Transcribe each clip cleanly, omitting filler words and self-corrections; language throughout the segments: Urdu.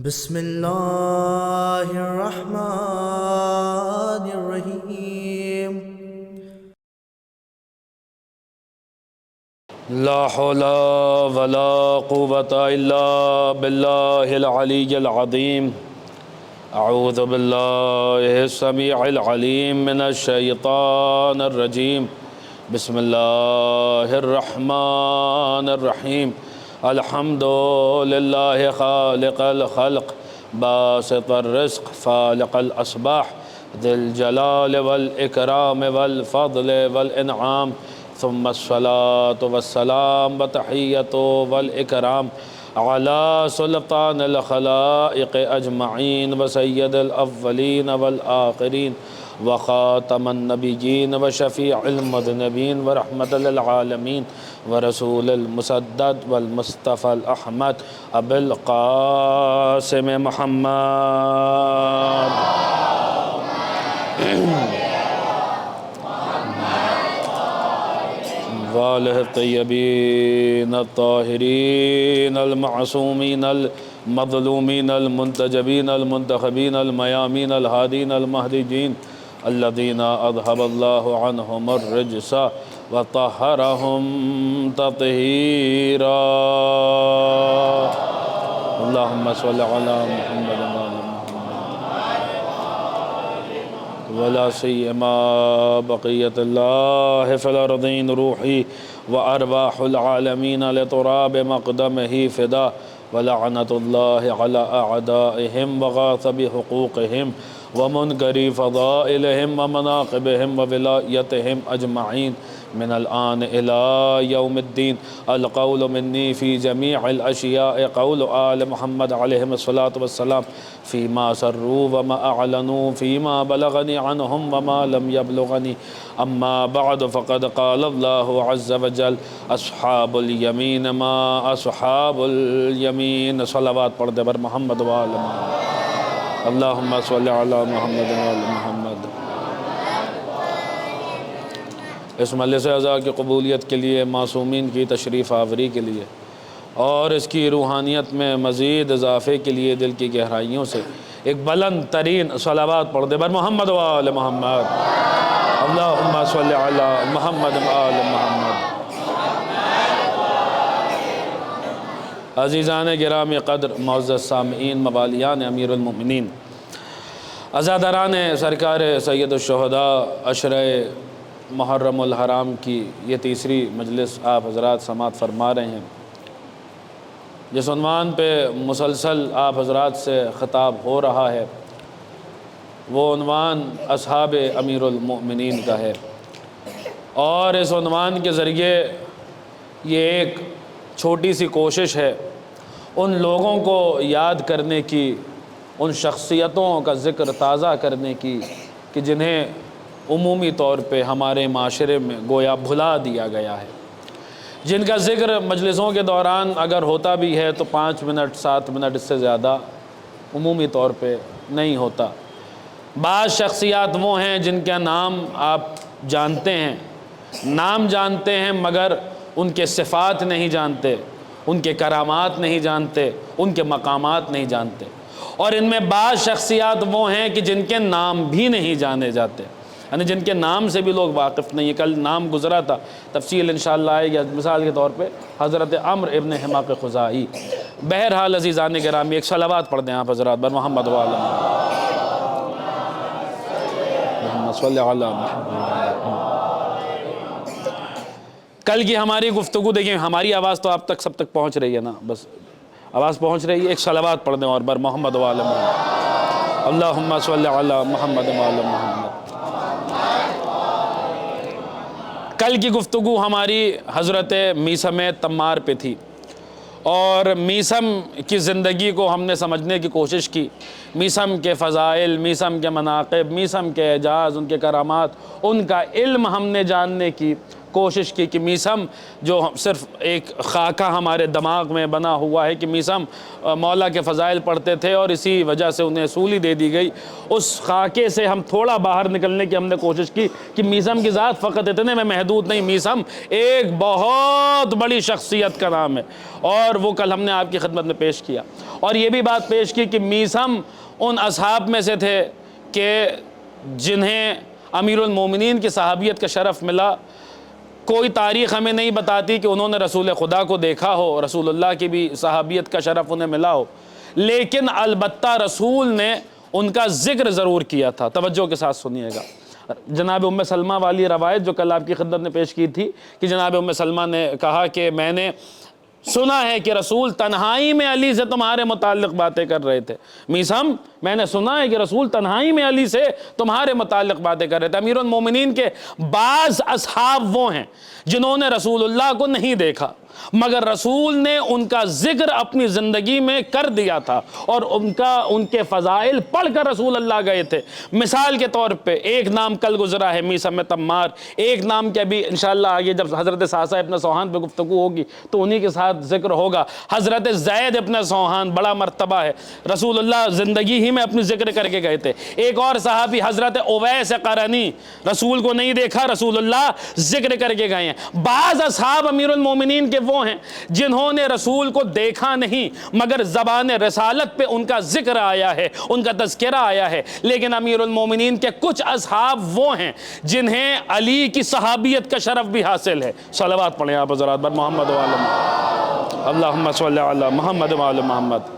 بسم اللہ الرحمن الرحیم لا حول ولا قوة الا باللہ العلی العظیم اعوذ باللہ السمیع العلیم من الشیطان الرجیم بسم اللہ الرحمن الرحیم الحمد للہ خالق الخلق باسط الرزق فالق الاسباح ذی الجلال والاکرام والفضل والانعام ثم الصلاة والسلام وتحیۃ والاکرام علی سلطان الخلائق اجمعین وسید الاولین والآخرین وخاتم النبیین وشفیع المذنبین ورحمت للعالمین ورسول المسدد والمصطفى الأحمد ابو القاسم محمد وآلہ الطیبین الطاہرین المعصومین المظلومین المنتجبین المنتخبین المیامین الہادین المہدیین الذین اذهب اللہ عنہم الرجس وطہرہم تطہیرا اللہم صل علی محمد ولا سیما بقیت اللہ فی الارضین روحی وارواح العالمین لتراب مقدمہ فدا ولعنت اللہ علی اعدائہم وغاصب حقوقہم ومنکری فضائلہم ومناقبہم وولایتہم اجمعین من الآن الى یوم الدین القول منی فی جمیع الاشیاء قول آل محمد علیہم الصلاة والسلام فیما سروا وما اعلنوا فیما بلغنی عنہم وما لم یبلغنی اما بعد فقد قال اللہ عز وجل اصحاب الیمین ما اصحاب الیمین صلوات پڑھ دے بر محمد وآل محمد اللہم صلی علی محمد وآل محمد۔ اس مجلس اعزاء کی قبولیت کے لیے، معصومین کی تشریف آوری کے لیے اور اس کی روحانیت میں مزید اضافے کے لیے دل کی گہرائیوں سے ایک بلند ترین صلوات پڑھ دے بر محمد وآل محمد اللہم صلی علی محمد وآل محمد۔ عزیزان گرامی قدر، معزز سامعین، موالیان امیر المؤمنین، عزاداران سرکار سید الشہداء عشرہ محرم الحرام کی یہ تیسری مجلس آپ حضرات سماعت فرما رہے ہیں، جس عنوان پہ مسلسل آپ حضرات سے خطاب ہو رہا ہے وہ عنوان اصحاب امیر المؤمنین کا ہے، اور اس عنوان کے ذریعے یہ ایک چھوٹی سی کوشش ہے ان لوگوں کو یاد کرنے کی، ان شخصیتوں کا ذکر تازہ کرنے کی کہ جنہیں عمومی طور پہ ہمارے معاشرے میں گویا بھلا دیا گیا ہے، جن کا ذکر مجلسوں کے دوران اگر ہوتا بھی ہے تو 5 منٹ 7 منٹ اس سے زیادہ عمومی طور پہ نہیں ہوتا۔ بعض شخصیات وہ ہیں جن کا نام آپ جانتے ہیں، نام جانتے ہیں مگر ان کے صفات نہیں جانتے، ان کے کرامات نہیں جانتے، ان کے مقامات نہیں جانتے، اور ان میں بعض شخصیات وہ ہیں کہ جن کے نام بھی نہیں جانے جاتے، یعنی جن کے نام سے بھی لوگ واقف نہیں ہیں۔ کل نام گزرا تھا، تفصیل انشاءاللہ آئے گی، مثال کے طور پہ حضرت عمرو ابن حماق خزاعی۔ بہرحال عزیزان گرامی ایک صلوات پڑھ دیں آپ حضرات بر محمد وآل محمد صلی علی محمد۔ کل کی ہماری گفتگو دیکھیں، ہماری آواز تو آپ تک سب تک پہنچ رہی ہے نا، بس آواز پہنچ رہی ہے، ایک صلوات پڑھ دیں اور بر محمد وآل محمد اللہم صلی علی محمد وآل محمد۔ کل کی گفتگو ہماری حضرت میثم تمار پہ تھی، اور میثم کی زندگی کو ہم نے سمجھنے کی کوشش کی، میثم کے فضائل، میثم کے مناقب، میثم کے اعجاز، ان کے کرامات، ان کا علم ہم نے جاننے کی کوشش کی کہ میسم جو صرف ایک خاکہ ہمارے دماغ میں بنا ہوا ہے کہ میسم مولا کے فضائل پڑھتے تھے اور اسی وجہ سے انہیں اصولی دے دی گئی، اس خاکے سے ہم تھوڑا باہر نکلنے کی ہم نے کوشش کی کہ میسم کی ذات فقط اتنے میں محدود نہیں، میسم ایک بہت بڑی شخصیت کا نام ہے، اور وہ کل ہم نے آپ کی خدمت میں پیش کیا، اور یہ بھی بات پیش کی کہ میسم ان اصحاب میں سے تھے کہ جنہیں امیر المومنین کی صحابیت کا شرف ملا۔ کوئی تاریخ ہمیں نہیں بتاتی کہ انہوں نے رسول خدا کو دیکھا ہو، رسول اللہ کی بھی صحابیت کا شرف انہیں ملا ہو، لیکن البتہ رسول نے ان کا ذکر ضرور کیا تھا۔ توجہ کے ساتھ سنیے گا، جناب ام سلمہ والی روایت جو کل آپ کی خدمت میں پیش کی تھی کہ جناب ام سلمہ نے کہا کہ میں نے سنا ہے کہ رسول تنہائی میں علی سے تمہارے متعلق باتیں کر رہے تھے۔ میسم، میں نے سنا ہے کہ رسول تنہائی میں علی سے تمہارے متعلق باتیں کر رہے تھے۔ امیر المومنین کے بعض اصحاب وہ ہیں جنہوں نے رسول اللہ کو نہیں دیکھا، مگر رسول نے ان کا ذکر اپنی زندگی میں کر دیا تھا اور ان کے فضائل پڑھ کر رسول اللہ گئے تھے۔ مثال کے طور پہ ایک نام کل گزرا ہے میسم تمار، ایک نام کے ابھی انشاءاللہ آگے جب حضرت ساسا ابن سوحان پہ گفتگو ہوگی تو انہی کے ساتھ ذکر ہوگا۔ حضرت زید ابن سوحان بڑا مرتبہ ہے، رسول اللہ زندگی ہی میں اپنی ذکر کر کے گئے تھے۔ ایک اور صحابی حضرت اویس قرنی، رسول کو نہیں دیکھا، رسول اللہ ذکر کر کے گئے ہیں۔ بعض اصحاب امیر المومنین کے وہ ہیں جنہوں نے رسول کو دیکھا نہیں مگر زبان رسالت پہ ان کا ذکر آیا ہے، ان کا تذکرہ آیا ہے۔ لیکن امیر المومنین کے کچھ اصحاب وہ ہیں جنہیں علی کی صحابیت کا شرف بھی حاصل ہے۔ صلوات پڑھیں آپ حضرات بر محمد و آل محمد، اللہم صلی علی محمد و آل محمد۔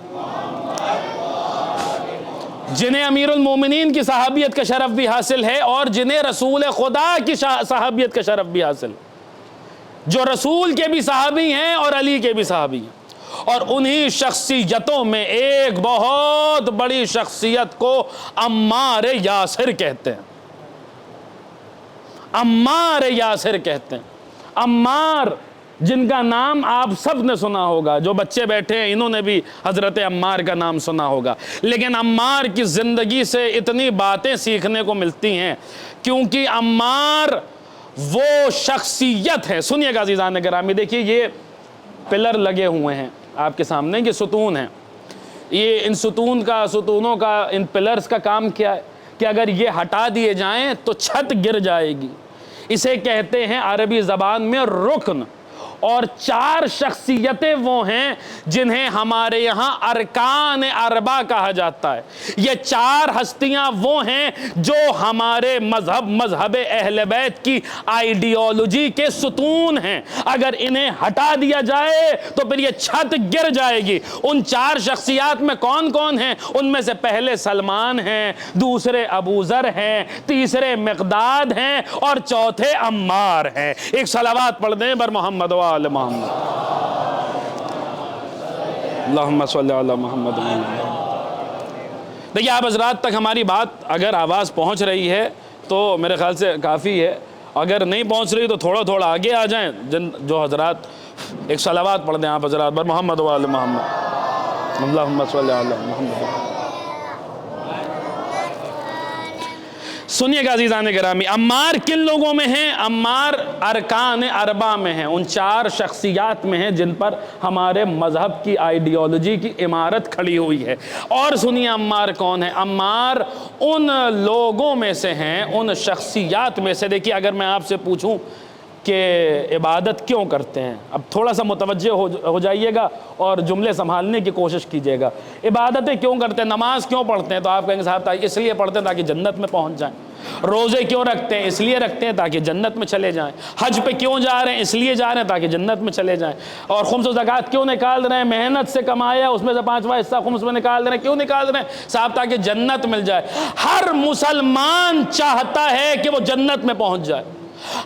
جنہیں امیر المومنین کی صحابیت کا شرف بھی حاصل ہے اور جنہیں رسول خدا کی صحابیت کا شرف بھی حاصل ہے، جو رسول کے بھی صحابی ہیں اور علی کے بھی صحابی ہیں۔ اور انہی شخصیتوں میں ایک بہت بڑی شخصیت کو عمار یاسر کہتے ہیں، عمار یاسر کہتے ہیں۔ عمار جن کا نام آپ سب نے سنا ہوگا، جو بچے بیٹھے ہیں انہوں نے بھی حضرت عمار کا نام سنا ہوگا، لیکن عمار کی زندگی سے اتنی باتیں سیکھنے کو ملتی ہیں کیونکہ عمار وہ شخصیت ہے۔ سنیے گا عزیزان گرامی، دیکھیے یہ پلر لگے ہوئے ہیں آپ کے سامنے، یہ ستون ہیں، یہ ان ستونوں کا ان پلرز کا کام کیا ہے کہ اگر یہ ہٹا دیے جائیں تو چھت گر جائے گی۔ اسے کہتے ہیں عربی زبان میں رکن۔ اور چار شخصیتیں وہ ہیں جنہیں ہمارے یہاں ارکان اربع کہا جاتا ہے۔ یہ چار ہستیاں وہ ہیں جو ہمارے مذہب اہل بیت کی آئیڈیالوجی کے ستون ہیں، اگر انہیں ہٹا دیا جائے تو پھر یہ چھت گر جائے گی۔ ان چار شخصیات میں کون کون ہیں؟ ان میں سے پہلے سلمان ہیں، دوسرے ابو ذر ہیں، تیسرے مقداد ہیں اور چوتھے عمار ہیں۔ ایک صلوات پڑھ دیں بر محمد و آل محمد، اللہم صلی علی محمد۔ دیکھیے آپ حضرات تک ہماری بات اگر آواز پہنچ رہی ہے تو میرے خیال سے کافی ہے، اگر نہیں پہنچ رہی تو تھوڑا تھوڑا آگے آ جائیں۔ جو حضرات ایک صلوات پڑھ دیں آپ حضرات بر محمد و آل محمد، اللہم صلی علی محمد۔ سنیے گا عزیزان گرامی، عمار کن لوگوں میں ہیں؟ عمار ارکان اربع میں ہیں، ان چار شخصیات میں ہیں جن پر ہمارے مذہب کی آئیڈیالوجی کی عمارت کھڑی ہوئی ہے۔ اور سنیے عمار کون ہے؟ عمار ان لوگوں میں سے ہیں، ان شخصیات میں سے۔ دیکھیے اگر میں آپ سے پوچھوں کہ عبادت کیوں کرتے ہیں، اب تھوڑا سا متوجہ ہو جائیے گا اور جملے سنبھالنے کی کوشش کیجیے گا۔ عبادتیں کیوں کرتے ہیں، نماز کیوں پڑھتے ہیں؟ تو آپ کہیں گے صاحب اس لیے پڑھتے ہیں تاکہ جنت میں پہنچ جائیں۔ روزے کیوں رکھتے ہیں؟ اس لیے رکھتے ہیں تاکہ جنت میں چلے جائیں۔ حج پہ کیوں جا رہے ہیں؟ اس لیے جا رہے ہیں تاکہ جنت میں چلے جائیں۔ اور خمس و زکوٰۃ کیوں نکال رہے ہیں؟ محنت سے کمایا اس میں سے 5واں حصہ خمس میں نکال رہے ہیں، کیوں نکال رہے ہیں؟ صاحب تاکہ جنت مل جائے۔ ہر مسلمان چاہتا ہے کہ وہ جنت میں پہنچ جائے،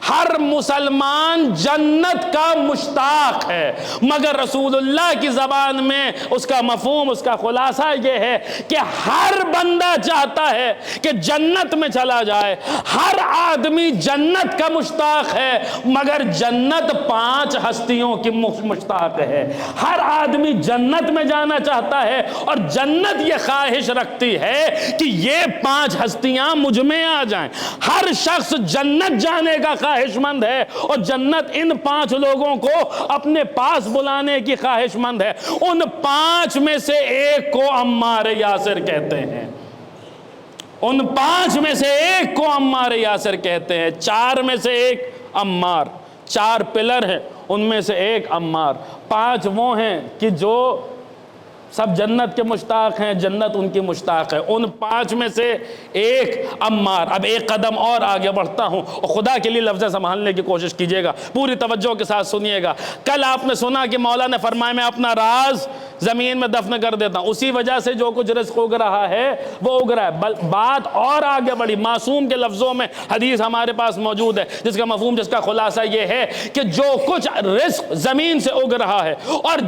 ہر مسلمان جنت کا مشتاق ہے، مگر رسول اللہ کی زبان میں اس کا مفہوم، اس کا خلاصہ یہ ہے کہ ہر بندہ چاہتا ہے کہ جنت میں چلا جائے، ہر آدمی جنت کا مشتاق ہے، مگر جنت 5 ہستیوں کی مشتاق ہے۔ ہر آدمی جنت میں جانا چاہتا ہے اور جنت یہ خواہش رکھتی ہے کہ یہ 5 ہستیاں مجھ میں آ جائیں۔ ہر شخص جنت جانے کا خواہش مند ہے، اور جنت ان 5 لوگوں کو اپنے پاس بلانے کی خواہش مند ہے۔ ان 5 میں سے ایک کو عمار یاسر کہتے ہیں، ان 5 میں سے ایک کو عمار یاسر کہتے ہیں۔ 4 میں سے ایک عمار، 4 پلر ہیں، ان میں سے ایک عمار۔ 5 وہ ہیں کہ جو سب جنت کے مشتاق ہیں، جنت ان کی مشتاق ہے، ان 5 میں سے ایک عمار۔ اب ایک قدم اور آگے بڑھتا ہوں، اور خدا کے لیے لفظ سنبھالنے کی کوشش کیجئے گا، پوری توجہ کے ساتھ سنیے گا۔ کل آپ نے سنا کہ مولا نے فرمایا میں اپنا راز زمین میں دفن کر دیتا ہوں، اسی وجہ سے جو کچھ رزق اگ رہا ہے وہ اگ رہا ہے۔ بات اور آگے بڑھی، معصوم کے لفظوں میں حدیث ہمارے پاس موجود ہے، جس کا مفہوم، جس کا خلاصہ یہ ہے کہ جو کچھ رزق زمین سے اگ رہا ہے اور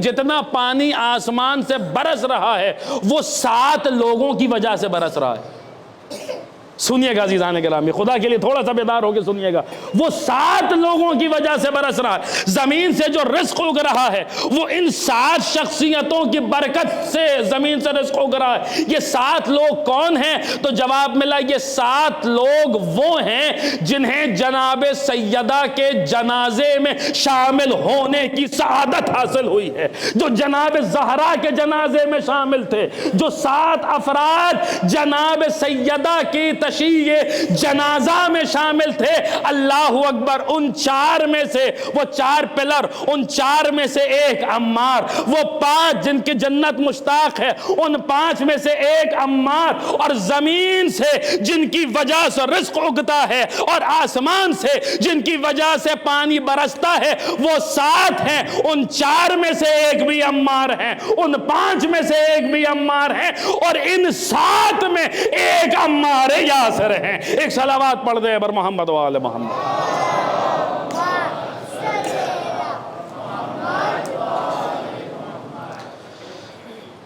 جتنا پانی آسمان سے برس رہا ہے، وہ 7 لوگوں کی وجہ سے برس رہا ہے۔ سنیے گا عزیزان گرامی، خدا کے لیے تھوڑا سا بیدار ہو کے سنیے گا، وہ 7 لوگوں کی وجہ سے برس رہا ہے۔ زمین سے جو رزق اگ رہا ہے وہ ان 7 شخصیتوں کی برکت سے زمین سے رزق اگ رہا ہے۔ یہ 7 لوگ کون ہیں؟ تو جواب ملا، یہ 7 لوگ وہ ہیں جنہیں جناب سیدہ کے جنازے میں شامل ہونے کی سعادت حاصل ہوئی ہے، جو جناب زہرا کے جنازے میں شامل تھے، جو 7 افراد جناب سیدہ کی تشییع جنازہ میں شامل تھے۔ اللہ اکبر، ان 4 میں سے وہ 4 پلر، ان 4 میں سے ایک عمار، وہ 5 جن کی جنت مشتاق ہے، ان 5 میں سے ایک عمار، اور زمین سے جن کی وجہ سے رزق اگتا ہے اور آسمان سے جن کی وجہ سے پانی برستا ہے، وہ 7 ہیں۔ ان 4 میں سے ایک بھی عمار ہیں، ان 5 میں سے ایک بھی عمار ہیں، اور ان 7 میں ایک عمار یاسر ہیں۔ ایک صلوات پڑھ دیں بر محمد و آل محمد۔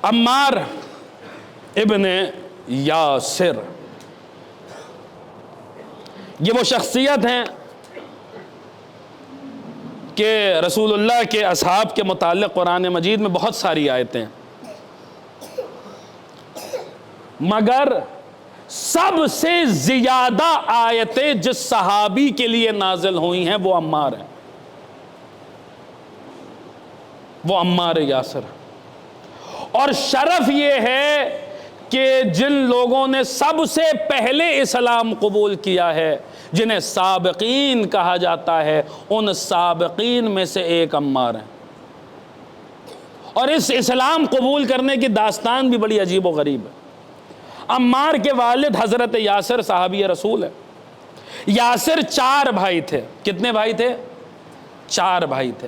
عمار ابن یاسر، یہ وہ شخصیت ہیں کہ رسول اللہ کے اصحاب کے متعلق قرآن مجید میں بہت ساری آیتیں ہیں، مگر سب سے زیادہ آیتیں جس صحابی کے لیے نازل ہوئی ہیں وہ عمار ہیں، وہ عمار یاسر۔ اور شرف یہ ہے کہ جن لوگوں نے سب سے پہلے اسلام قبول کیا ہے، جنہیں سابقین کہا جاتا ہے، ان سابقین میں سے ایک عمار ہیں۔ اور اس اسلام قبول کرنے کی داستان بھی بڑی عجیب و غریب ہے۔ عمار کے والد حضرت یاسر صحابی رسول ہے۔ یاسر 4 بھائی تھے۔ کتنے بھائی تھے؟ 4 بھائی تھے۔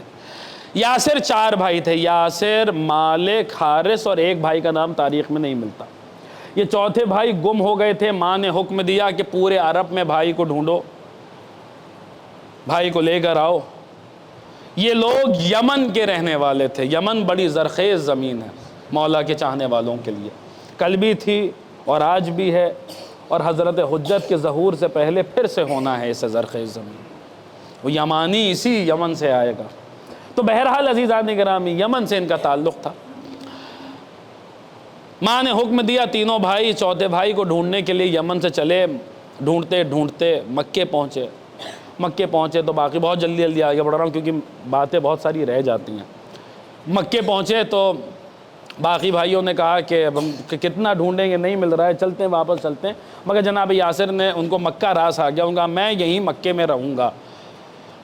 یاسر 4 بھائی تھے، یاسر، مالک، حارث، اور ایک بھائی کا نام تاریخ میں نہیں ملتا۔ یہ چوتھے بھائی گم ہو گئے تھے، ماں نے حکم دیا کہ پورے عرب میں بھائی کو ڈھونڈو، بھائی کو لے کر آؤ۔ یہ لوگ یمن کے رہنے والے تھے۔ یمن بڑی زرخیز زمین ہے مولا کے چاہنے والوں کے لیے، کل بھی تھی اور آج بھی ہے، اور حضرت حجت کے ظہور سے پہلے پھر سے ہونا ہے اسے زرخیز زمین۔ وہ یمانی اسی یمن سے آئے گا۔ تو بہرحال عزیزان گرامی، یمن سے ان کا تعلق تھا۔ ماں نے حکم دیا، تینوں بھائی چوتھے بھائی کو ڈھونڈنے کے لیے یمن سے چلے۔ ڈھونڈتے ڈھونڈتے مکے پہنچے۔ مکے پہنچے تو باقی بہت جلدی آگے بڑھ رہا ہوں کیونکہ باتیں بہت ساری رہ جاتی ہیں۔ مکے پہنچے تو باقی بھائیوں نے کہا کہ اب ہم کتنا ڈھونڈیں گے، نہیں مل رہا ہے، چلتے ہیں، واپس چلتے ہیں۔ مگر جناب یاسر نے، ان کو مکہ راس آ گیا، ان کا میں یہیں مکے میں رہوں گا۔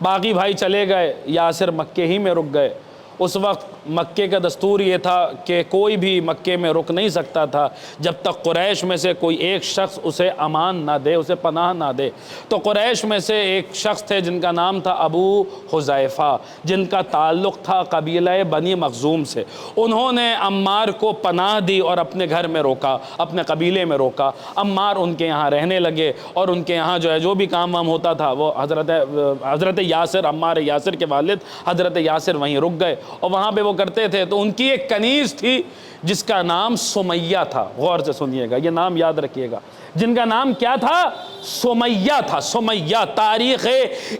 باقی بھائی چلے گئے، یاسر مکے ہی میں رک گئے۔ اس وقت مکے کا دستور یہ تھا کہ کوئی بھی مکے میں رک نہیں سکتا تھا جب تک قریش میں سے کوئی ایک شخص اسے امان نہ دے، اسے پناہ نہ دے۔ تو قریش میں سے ایک شخص تھے جن کا نام تھا ابو حذیفہ، جن کا تعلق تھا قبیلہ بنی مخزوم سے۔ انہوں نے عمار کو پناہ دی اور اپنے گھر میں روکا، اپنے قبیلے میں روکا۔ عمار ان کے یہاں رہنے لگے، اور ان کے یہاں جو بھی کام وام ہوتا تھا وہ حضرت یاسر، عمار یاسر کے والد حضرت یاسر وہیں رک گئے، اور وہاں پہ وہ کرتے تھے۔ تو ان کی ایک کنیز تھی جس کا نام سمیہ تھا۔ غور سے سنیے گا، یہ نام یاد رکھیے گا، جن کا نام کیا تھا؟ سمیہ تھا۔ سمیہ تاریخ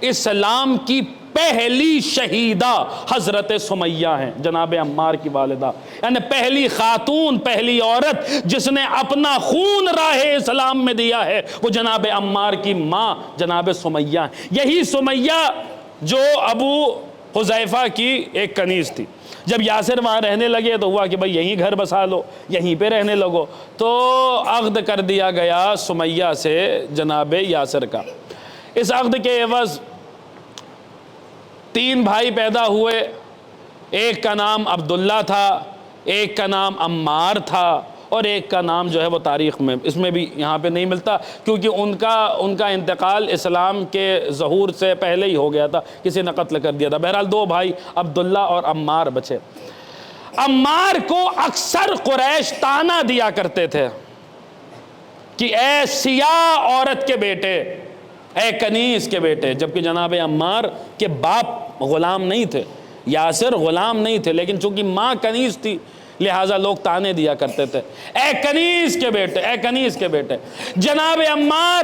اسلام کی پہلی شہیدہ حضرت سمیہ ہیں، جناب عمار کی والدہ، یعنی پہلی خاتون، پہلی عورت جس نے اپنا خون راہ اسلام میں دیا ہے وہ جناب عمار کی ماں جناب سمیہ ہیں۔ یہی سمیہ جو ابو حذیفہ کی ایک کنیز تھی۔ جب یاسر وہاں رہنے لگے تو ہوا کہ بھئی یہیں گھر بسا لو، یہیں پہ رہنے لگو، تو عقد کر دیا گیا سمیہ سے جناب یاسر کا۔ اس عقد کے عوض 3 بھائی پیدا ہوئے، ایک کا نام عبداللہ تھا، ایک کا نام عمار تھا، اور ایک کا نام جو ہے وہ تاریخ میں اس میں بھی یہاں پہ نہیں ملتا، کیونکہ ان کا انتقال اسلام کے ظہور سے پہلے ہی ہو گیا تھا، کسی نے قتل کر دیا تھا۔ بہرحال 2 بھائی عبداللہ اور عمار بچے۔ عمار کو اکثر قریش طعنہ دیا کرتے تھے کہ اے سیاہ عورت کے بیٹے، اے کنیز کے بیٹے، جبکہ جناب عمار کے باپ غلام نہیں تھے، یاسر غلام نہیں تھے، لیکن چونکہ ماں کنیز تھی لہٰذا لوگ طعنے دیا کرتے تھے، اے کنیز کے بیٹے، اے کنیز کے بیٹے۔ جناب عمار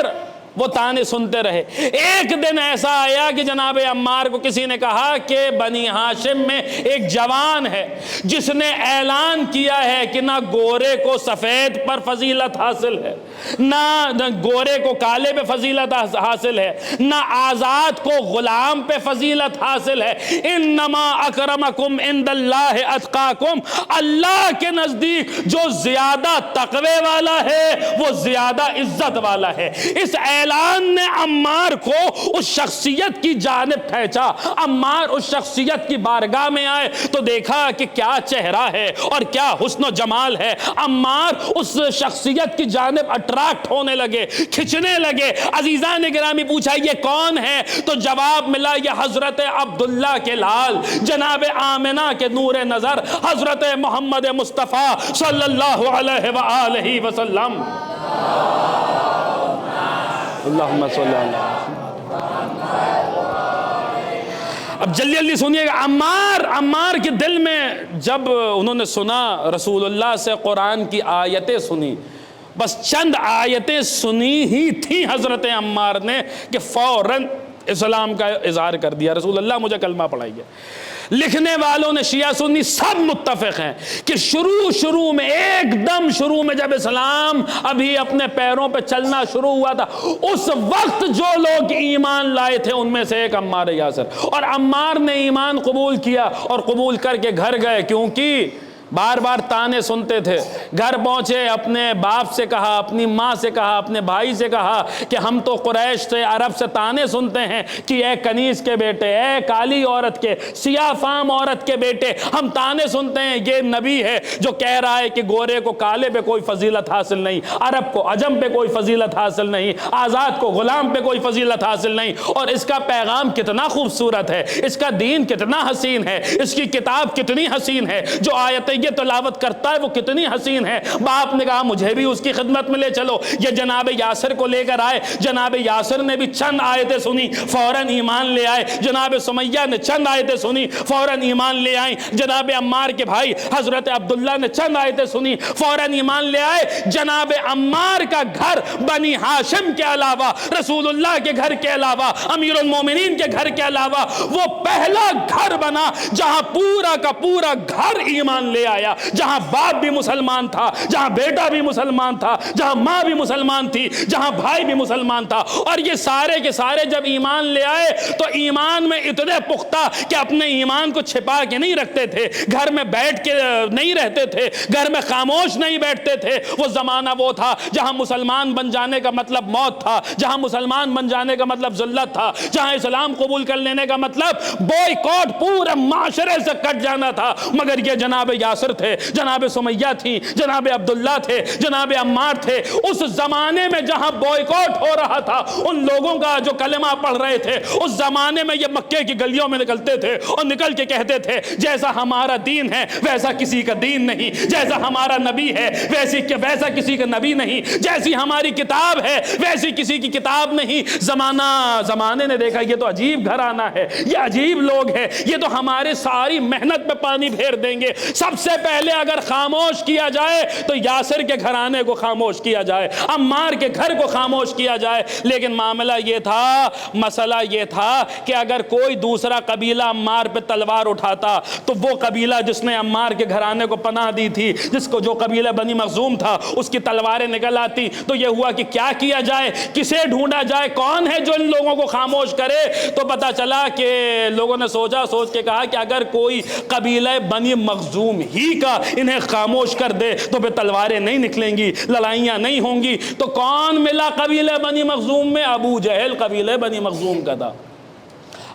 وہ طعنے سنتے رہے۔ ایک دن ایسا آیا کہ جناب عمار کو کسی نے کہا کہ بنی ہاشم میں ایک جوان ہے جس نے اعلان کیا ہے کہ نہ گورے کو سفید پر فضیلت حاصل ہے، نہ گورے کو کالے پہ فضیلت حاصل ہے، نہ آزاد کو غلام پہ فضیلت حاصل ہے۔ انما اکرمکم عند اللہ اتقاکم، اللہ کے نزدیک جو زیادہ تقوی والا ہے وہ زیادہ عزت والا ہے۔ اس اعلان نے عمار کو اس شخصیت کی جانب کھینچا۔ عمار اس شخصیت کی بارگاہ میں آئے تو دیکھا کہ کیا چہرہ ہے اور کیا حسن و جمال ہے۔ عمار اس شخصیت کی جانب اٹریکٹ ہونے لگے، کھچنے لگے۔ عزیزان گرامی پوچھا یہ کون ہے؟ تو جواب ملا یہ حضرت عبداللہ کے لال، جناب آمنہ کے نور نظر، حضرت محمد مصطفیٰ صلی اللہ علیہ وآلہ وسلم۔ اللہم صلی اللہ۔ اب جلدی جلدی سنیے گا۔ عمار کے دل میں جب انہوں نے سنا رسول اللہ سے قرآن کی آیتیں سنی، بس چند آیتیں سنی ہی تھی حضرت عمار نے کہ فوراً اسلام کا اظہار کر دیا، رسول اللہ مجھے کلمہ پڑھائیے۔ لکھنے والوں نے شیعہ سنی سب متفق ہیں کہ شروع میں ایک دم شروع میں جب اسلام ابھی اپنے پیروں پہ چلنا شروع ہوا تھا، اس وقت جو لوگ ایمان لائے تھے ان میں سے ایک عمار یاسر، اور عمار نے ایمان قبول کیا اور قبول کر کے گھر گئے، کیونکہ بار بار طعنے سنتے تھے۔ گھر پہنچے، اپنے باپ سے کہا، اپنی ماں سے کہا، اپنے بھائی سے کہا کہ ہم تو قریش سے، عرب سے طعنے سنتے ہیں کہ اے کنیز کے بیٹے، اے کالی عورت کے، سیاہ فام عورت کے بیٹے، ہم طعنے سنتے ہیں یہ نبی ہے جو کہہ رہا ہے کہ گورے کو کالے پہ کوئی فضیلت حاصل نہیں، عرب کو عجم پہ کوئی فضیلت حاصل نہیں، آزاد کو غلام پہ کوئی فضیلت حاصل نہیں۔ اور اس کا پیغام کتنا خوبصورت ہے، اس کا دین کتنا حسین ہے، اس کی کتاب کتنی حسین ہے، جو آیتیں یہ تلاوت کرتا ہے وہ کتنی حسین ہے۔ باپ نے کہا مجھے بھی اس کی خدمت میں لے چلو۔ یہ جناب یاسر کو لے کر آئے، جناب یاسر نے بھی چند آیتیں سنی، فوراً ایمان لے آئے۔ جناب سمیہ نے چند آیتیں سنی، فوراً ایمان لے آئیں۔ جناب عمار کے بھائی حضرت عبداللہ نے چند آیتیں سنی، فوراً ایمان لے آئے۔ جناب عمار کا گھر بنی ہاشم کے علاوہ، رسول اللہ کے گھر کے علاوہ، امیر المومنین کے گھر کے علاوہ وہ پہلا گھر بنا جہاں پورا کا پورا گھر ایمان لے آیا، جہاں باپ بھی مسلمان تھا، جہاں بیٹا بھی مسلمان تھا، جہاں ماں بھی مسلمان تھی، جہاں بھائی بھی مسلمان تھا۔ اور یہ سارے کے سارے جب ایمان لے آئے تو ایمان میں اتنے پختہ کہ اپنے ایمان کو چھپا کے نہیں رکھتے تھے، گھر میں بیٹھ کے نہیں رہتے تھے، گھر میں خاموش نہیں بیٹھتے تھے۔ وہ زمانہ وہ تھا جہاں مسلمان بن جانے کا مطلب موت تھا، جہاں مسلمان بن جانے کا مطلب ذلت تھا، جہاں اسلام قبول کر لینے کا مطلب بوائیکاٹ پورے معاشرے سے کٹ جانا تھا۔ مگر یہ جناب یاسر تھے، جناب سمیہ تھی، جناب عبداللہ تھے، جناب عمار تھے، اس زمانے میں جہاں بوائیکاٹ ہو رہا تھا ان لوگوں کا جو کلمہ پڑھ رہے تھے، اس زمانے میں یہ مکے کی گلیوں میں نکلتے تھے اور نکل کے کہتے تھے جیسا ہمارا دین ہے ویسا کسی کا دین نہیں، جیسا ہمارا نبی ہے ویسا کسی کا نبی نہیں، جیسی ہماری کتاب ہے ویسی کسی کی کتاب نہیں۔ زمانے نے دیکھا یہ تو عجیب گھرانہ ہے، یہ عجیب لوگ ہیں، یہ تو ہمارے ساری محنت پہ پانی پھیر دیں گے۔ سب سے پہلے اگر خاموش کیا جائے تو یاسر کے گھرانے کو خاموش کیا جائے، عمار کے گھر کو خاموش کیا جائے۔ لیکن معاملہ یہ تھا، مسئلہ یہ تھا کہ اگر کوئی دوسرا قبیلہ عمار پہ تلوار اٹھاتا تو وہ قبیلہ جس نے عمار کے گھرانے کو پناہ دی تھی، جس کو جو قبیلہ بنی مخزوم تھا، اس کی تلواریں نکل آتی۔ تو یہ ہوا کہ کیا کیا جائے، کسے ڈھونڈا جائے، کون ہے جو ان لوگوں کو خاموش کرے؟ تو پتہ چلا کہ لوگوں نے سوچ کے کہا کہ اگر کوئی قبیلہ بنی مخزوم ہی کا انہیں خاموش کر دے تو پھر تلواریں نہیں نکلیں گی، لڑائیاں نہیں ہوں گی۔ تو کون ملا قبیلہ بنی مخزوم میں؟ ابو جہل قبیلہ بنی مخزوم کا تھا۔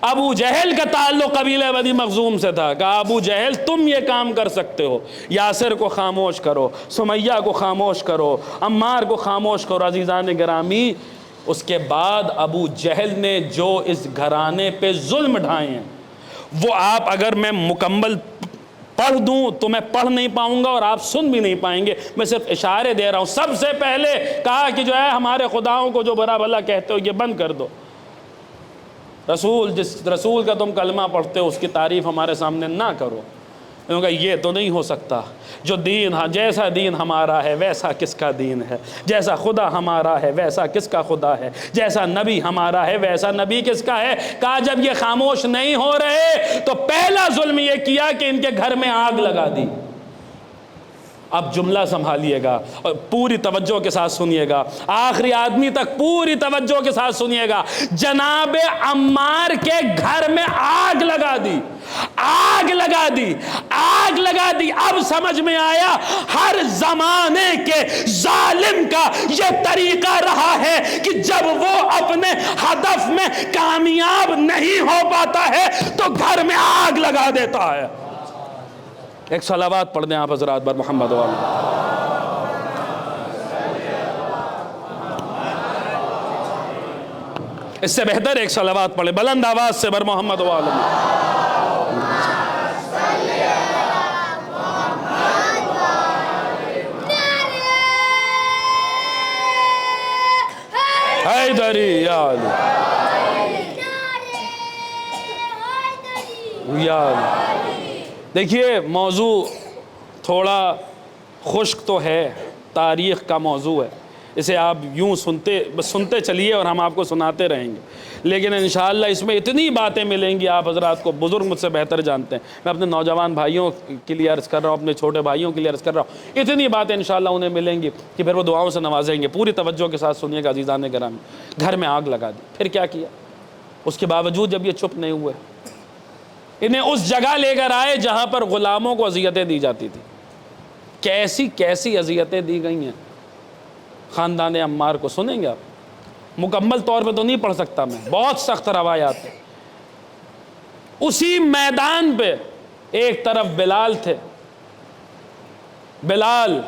ابو جہل کا تعلق قبیلہ بنی مخزوم سے تھا۔ کہا ابو جہل تم یہ کام کر سکتے ہو، یاسر کو خاموش کرو، سمیہ کو خاموش کرو، عمار کو خاموش کرو۔ عزیزان گرامی، اس کے بعد ابو جہل نے جو اس گھرانے پہ ظلم ڈھائے ہیں وہ آپ اگر میں مکمل پڑھ دوں تو میں پڑھ نہیں پاؤں گا اور آپ سن بھی نہیں پائیں گے، میں صرف اشارے دے رہا ہوں۔ سب سے پہلے کہا کہ جو ہے ہمارے خداؤں کو جو برا بھلا کہتے ہو یہ بند کر دو۔ جس رسول کا تم کلمہ پڑھتے ہو اس کی تعریف ہمارے سامنے نہ کرو، کیونکہ یہ تو نہیں ہو سکتا۔ جو دین جیسا دین ہمارا ہے ویسا کس کا دین ہے، جیسا خدا ہمارا ہے ویسا کس کا خدا ہے، جیسا نبی ہمارا ہے ویسا نبی کس کا ہے۔ کہا جب یہ خاموش نہیں ہو رہے تو پہلا ظلم یہ کیا کہ ان کے گھر میں آگ لگا دی۔ اب جملہ سنبھالیے گا اور پوری توجہ کے ساتھ سنیے گا، آخری آدمی تک پوری توجہ کے ساتھ سنیے گا۔ جناب عمار کے گھر میں آگ لگا دی، آگ لگا دی، آگ لگا دی۔ اب سمجھ میں آیا ہر زمانے کے ظالم کا یہ طریقہ رہا ہے کہ جب وہ اپنے ہدف میں کامیاب نہیں ہو پاتا ہے تو گھر میں آگ لگا دیتا ہے۔ ایک صلوات پڑھ دیں آپ حضرات بر محمد و آلہ۔ اس سے بہتر ایک صلوات پڑھیں بلند آواز سے بر محمد و آلہ۔ حیدری یا علی یا علی۔ دیکھیے موضوع تھوڑا خشک تو ہے، تاریخ کا موضوع ہے، اسے آپ یوں سنتے چلیے اور ہم آپ کو سناتے رہیں گے، لیکن انشاءاللہ اس میں اتنی باتیں ملیں گی آپ حضرات کو، بزرگ مجھ سے بہتر جانتے ہیں، میں اپنے نوجوان بھائیوں کے لیے عرض کر رہا ہوں، اپنے چھوٹے بھائیوں کے لیے عرض کر رہا ہوں، اتنی باتیں انشاءاللہ انہیں ملیں گی کہ پھر وہ دعاؤں سے نوازیں گے۔ پوری توجہ کے ساتھ سنیے گا عزیزان گرامی۔ گھر میں آگ لگا دی، پھر کیا کیا؟ اس کے باوجود جب یہ چپ نہیں ہوئے، انہیں اس جگہ لے کر آئے جہاں پر غلاموں کو اذیتیں دی جاتی تھی۔ کیسی کیسی اذیتیں دی گئی ہیں خاندان عمار کو، سنیں گے آپ۔ مکمل طور پہ تو نہیں پڑھ سکتا میں، بہت سخت روایات ہیں۔ اسی میدان پہ ایک طرف بلال تھے، بلال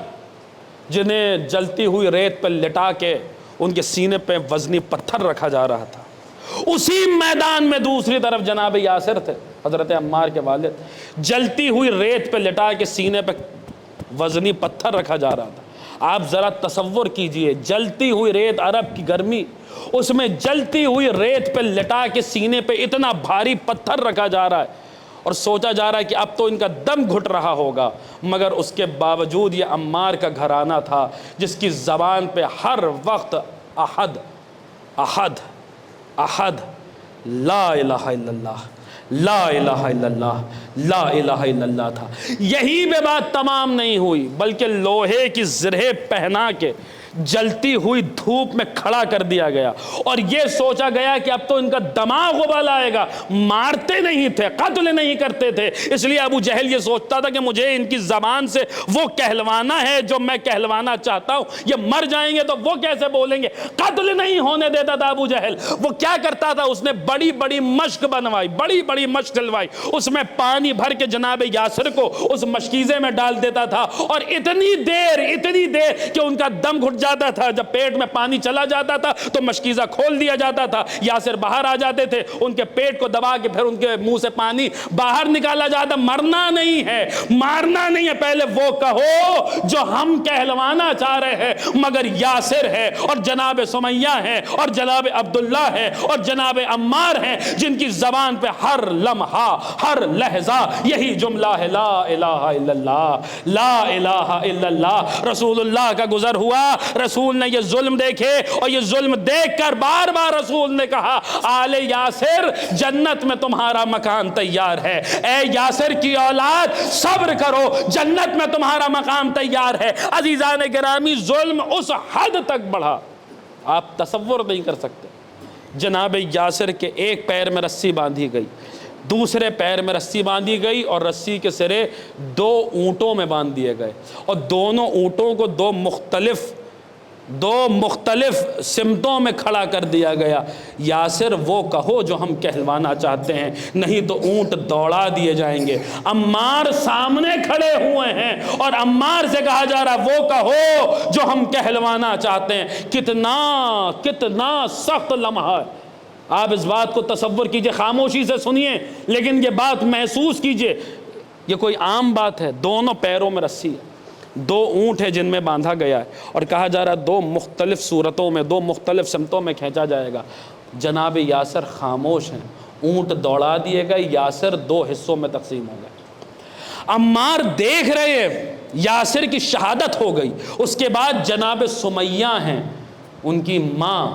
جنہیں جلتی ہوئی ریت پہ لٹا کے ان کے سینے پہ وزنی پتھر رکھا جا رہا تھا۔ اسی میدان میں دوسری طرف جناب یاسر تھے، حضرت عمار کے والد، جلتی ہوئی ریت پہ لٹا کے سینے پہ وزنی پتھر رکھا جا رہا تھا۔ آپ ذرا تصور کیجئے، جلتی ہوئی ریت، عرب کی گرمی، اس میں جلتی ہوئی ریت پہ لٹا کے سینے پہ اتنا بھاری پتھر رکھا جا رہا ہے اور سوچا جا رہا ہے کہ اب تو ان کا دم گھٹ رہا ہوگا، مگر اس کے باوجود یہ عمار کا گھرانہ تھا جس کی زبان پہ ہر وقت احد احد احد، لا الہ الا اللہ، لا الہ الا اللہ، لا الہ الا اللہ تھا۔ یہی بے بات تمام نہیں ہوئی، بلکہ لوہے کی زرہیں پہنا کے جلتی ہوئی دھوپ میں کھڑا کر دیا گیا اور یہ سوچا گیا کہ اب تو ان کا دماغ ابل آئے گا۔ مارتے نہیں تھے، قتل نہیں کرتے تھے، اس لیے ابو جہل یہ سوچتا تھا کہ مجھے ان کی زبان سے وہ کہلوانا ہے جو میں کہلوانا چاہتا ہوں، یہ مر جائیں گے تو وہ کیسے بولیں گے۔ قتل نہیں ہونے دیتا تھا ابو جہل۔ وہ کیا کرتا تھا، اس نے بڑی بڑی مشک بنوائی، بڑی بڑی مشک ڈلوائی، اس میں پانی بھر کے جناب یاسر کو اس مشکیزے میں ڈال دیتا تھا اور اتنی دیر کہ ان کا دم گھٹ جاتا تھا، جب پیٹ میں پانی چلا جاتا تھا تو مشکیزہ کھول دیا جاتا تھا، یاسر باہر آ جاتے تھے، ان کے پیٹ کو دبا کے پھر ان کے منہ سے پانی باہر نکالا جاتا۔ مرنا نہیں ہے، مارنا نہیں ہے، پہلے وہ کہو جو ہم کہلوانا چاہ رہے ہیں، مگر یاسر ہے اور جناب سمیہ ہے اور جناب عبداللہ ہے اور جناب عمار ہیں، جن کی زبان پہ ہر لمحہ ہر لحظہ یہی جملہ ہے، لا الہ الا اللہ، لا الہ الا اللہ۔ رسول اللہ کا گزر ہوا، رسول نے یہ ظلم دیکھے اور یہ ظلم دیکھ کر بار بار رسول نے کہا آل یاسر جنت میں تمہارا مکان تیار ہے، اے یاسر کی اولاد صبر کرو، جنت میں تمہارا مقام تیار ہے۔ عزیزان گرامی، ظلم اس حد تک بڑھا آپ تصور نہیں کر سکتے۔ جناب یاسر کے ایک پیر میں رسی باندھی گئی، دوسرے پیر میں رسی باندھی گئی اور رسی کے سرے 2 اونٹوں میں باندھ دیے گئے، اور دونوں اونٹوں کو دو مختلف سمتوں میں کھڑا کر دیا گیا۔ یاسر وہ کہو جو ہم کہلوانا چاہتے ہیں، نہیں تو اونٹ دوڑا دیے جائیں گے۔ عمار سامنے کھڑے ہوئے ہیں اور عمار سے کہا جا رہا وہ کہو جو ہم کہلوانا چاہتے ہیں۔ کتنا سخت لمحہ ہے، آپ اس بات کو تصور کیجئے، خاموشی سے سنیے لیکن یہ بات محسوس کیجئے۔ یہ کوئی عام بات ہے، دونوں پیروں میں رسی ہے، 2 اونٹ ہے جن میں باندھا گیا ہے، اور کہا جا رہا ہے 2 مختلف صورتوں میں 2 مختلف سمتوں میں کھینچا جائے گا۔ جناب یاسر خاموش ہیں، اونٹ دوڑا دیے گئے، یاسر 2 حصوں میں تقسیم ہو گئے۔ عمار دیکھ رہے ہیں، یاسر کی شہادت ہو گئی، اس کے بعد جناب سمیہ ہیں، ان کی ماں،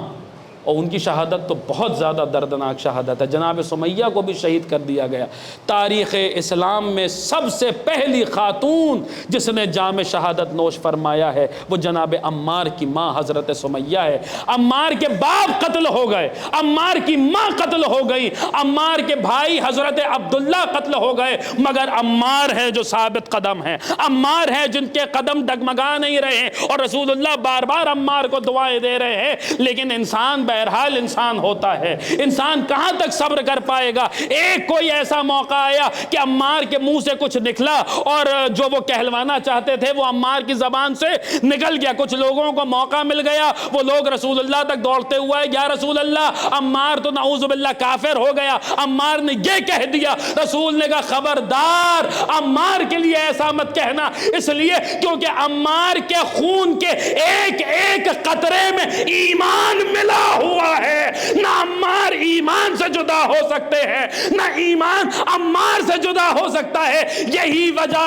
اور ان کی شہادت تو بہت زیادہ دردناک شہادت ہے، جناب سمیہ کو بھی شہید کر دیا گیا۔ تاریخ اسلام میں سب سے پہلی خاتون جس نے جام شہادت نوش فرمایا ہے وہ جناب عمار کی ماں حضرت سمیہ ہے۔ عمار کے باپ قتل ہو گئے، عمار کی ماں قتل ہو گئی، عمار کے بھائی حضرت عبداللہ قتل ہو گئے، مگر عمار ہے جو ثابت قدم ہیں، عمار ہے جن کے قدم ڈگمگا نہیں رہے ہیں، اور رسول اللہ بار بار عمار کو دعائیں دے رہے ہیں۔ لیکن انسان بہرحال انسان ہوتا ہے، انسان کہاں تک صبر کر پائے گا۔ ایک کوئی ایسا موقع آیا کہ عمار کے منہ سے کچھ نکلا اور جو وہ کہلوانا چاہتے تھے وہ عمار کی زبان سے نکل گیا، کچھ لوگوں کو موقع مل گیا، وہ لوگ رسول اللہ تک دوڑتے ہوئے یا رسول اللہ عمار تو نعوذ باللہ کافر ہو گیا۔ عمار نے یہ کہہ دیا، رسول نے کہا خبردار عمار کے لیے ایسا مت کہنا، اس لیے کیونکہ عمار کے خون کے ایک ایک قطرے میں ایمان ملا ہوا ہے، نہ عمار ایمان سے جدا ہو سکتے ہیں، نہ ایمان عمار سے جدا ہو سکتا ہے۔ یہی وجہ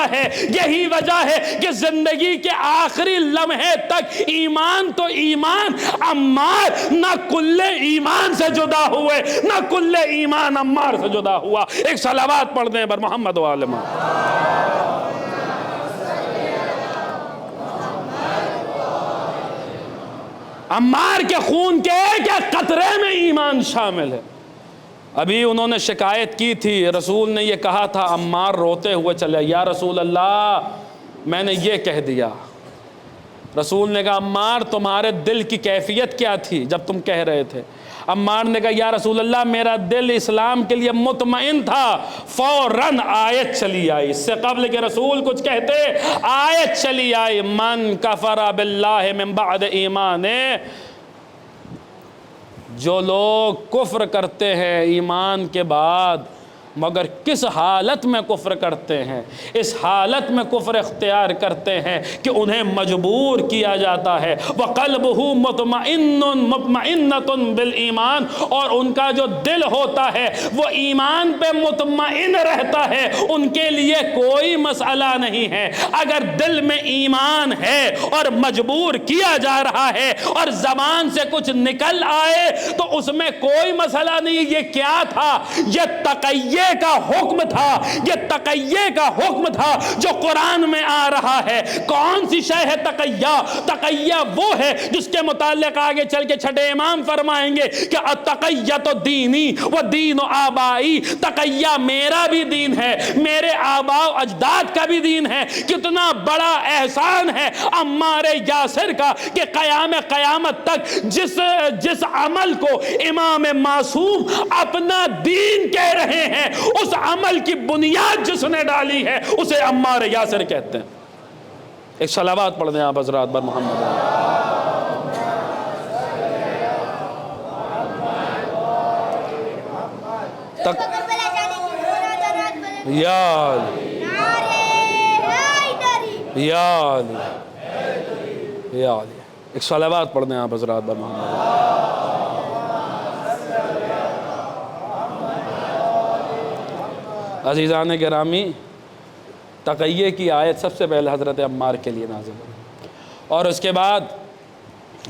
ہے کہ زندگی کے آخری لمحے تک ایمان تو ایمان، عمار نہ کل ایمان سے جدا ہوئے، نہ کل ایمان عمار سے جدا ہوا۔ ایک صلوات پڑھ دیں بر محمد و آل محمد۔ عمار کے خون کے ایک ایک قطرے میں ایمان شامل ہے۔ ابھی انہوں نے شکایت کی تھی، رسول نے یہ کہا تھا، عمار روتے ہوئے چلے، یا رسول اللہ میں نے یہ کہہ دیا۔ رسول نے کہا عمار تمہارے دل کی کیفیت کیا تھی جب تم کہہ رہے تھے؟ عمار نے کہا یا رسول اللہ میرا دل اسلام کے لیے مطمئن تھا، فوراً آیت چلی آئی، اس سے قبل کہ رسول کچھ کہتے آیت چلی آئی، من کفر باللہ من بعد ایمانے، جو لوگ کفر کرتے ہیں ایمان کے بعد، مگر کس حالت میں کفر کرتے ہیں؟ اس حالت میں کفر اختیار کرتے ہیں کہ انہیں مجبور کیا جاتا ہے، وَقَلْبُهُ مُطْمَئِنَّةٌ بِالْإِيمَانِ، اور ان کا جو دل ہوتا ہے وہ ایمان پہ مطمئن رہتا ہے، ان کے لیے کوئی مسئلہ نہیں ہے۔ اگر دل میں ایمان ہے اور مجبور کیا جا رہا ہے اور زبان سے کچھ نکل آئے تو اس میں کوئی مسئلہ نہیں۔ یہ کیا تھا؟ یہ تقیہ کا حکم تھا، یہ تقیہ کا حکم تھا جو قرآن میں آ رہا ہے۔ کون سی شے ہے تقیہ؟ تقیہ وہ ہے جس کے متعلق آگے چل کے چھٹے امام فرمائیں گے کہ التقیۃ دینی و دین آبائی، تقیہ میرا بھی دین ہے، میرے آباء و اجداد کا بھی دین ہے۔ کتنا بڑا احسان ہے عمار یاسر کا کہ قیامت تک جس عمل کو امام معصوم اپنا دین کہہ رہے ہیں، اس عمل کی بنیاد جس نے ڈالی ہے اسے عمار یاسر کہتے ہیں۔ ایک صلوات پڑھ دیں آپ حضرات بر محمد تک یا علی یا علی یا علی، ایک صلوات پڑھ دیں آپ حضرات بر محمد۔ عزیزان گرامی، تقیہ کی آیت سب سے پہلے حضرت عمار کے لیے نازل ہوئی، اور اس کے بعد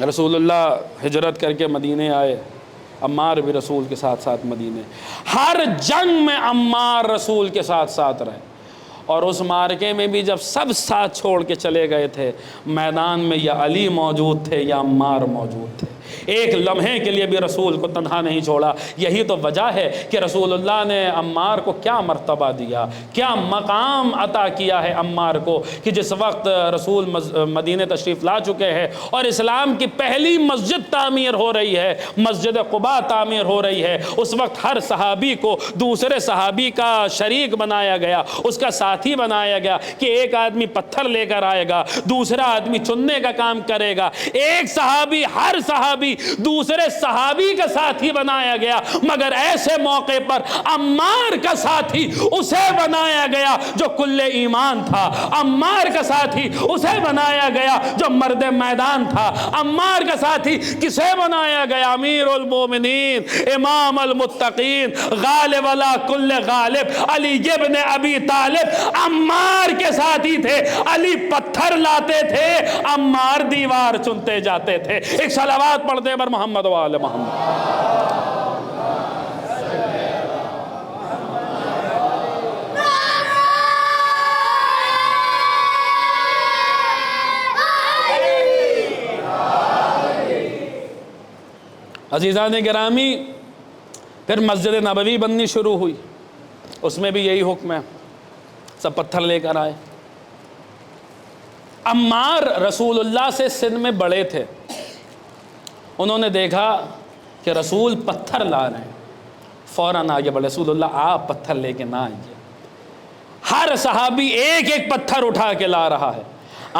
رسول اللہ ہجرت کر کے مدینے آئے، عمار بھی رسول کے ساتھ ساتھ مدینے، ہر جنگ میں عمار رسول کے ساتھ ساتھ رہے، اور اس مارکے میں بھی جب سب ساتھ چھوڑ کے چلے گئے تھے، میدان میں یا علی موجود تھے یا عمار موجود تھے، ایک لمحے کے لیے بھی رسول کو تنہا نہیں چھوڑا۔ یہی تو وجہ ہے کہ رسول اللہ نے عمار کو کیا مرتبہ دیا، کیا مقام عطا کیا ہے عمار کو، کہ جس وقت رسول مدینہ تشریف لا چکے ہیں اور اسلام کی پہلی مسجد تعمیر ہو رہی ہے، مسجد قباء تعمیر ہو رہی ہے، اس وقت ہر صحابی کو دوسرے صحابی کا شریک بنایا گیا، اس کا ساتھی بنایا گیا، کہ ایک آدمی پتھر لے کر آئے گا، دوسرا آدمی چننے کا کام کرے گا، ایک صحابی ہر صحابی دوسرے صحابی کا ساتھی بنایا گیا، مگر ایسے موقع پر عمار کا ساتھی اسے بنایا گیا جو کل ایمان تھا، عمار کا ساتھی اسے بنایا گیا جو مرد میدان تھا، عمار کا ساتھی کسے بنایا گیا؟ امیر المومنین، امام المتقین، غالب علی کل غالب، علی ابن ابی طالب عمار کے ساتھی تھے۔ علی پتھر لاتے تھے، عمار دیوار چنتے جاتے تھے۔ ایک صلوات پڑھ دے بر محمد و آل محمد۔ عزیزان گرامی، پھر مسجد نبوی بننی شروع ہوئی، اس میں بھی یہی حکم ہے، سب پتھر لے کر آئے۔ عمار رسول اللہ سے سن میں بڑے تھے، انہوں نے دیکھا کہ رسول پتھر لا رہے ہیں، فوراً آگے بڑھے، رسول اللہ آپ پتھر لے کے نہ آئیے۔ ہر صحابی ایک ایک پتھر اٹھا کے لا رہا ہے،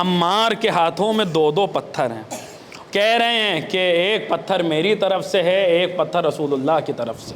عمار کے ہاتھوں میں دو دو پتھر ہیں، کہہ رہے ہیں کہ ایک پتھر میری طرف سے ہے، ایک پتھر رسول اللہ کی طرف سے۔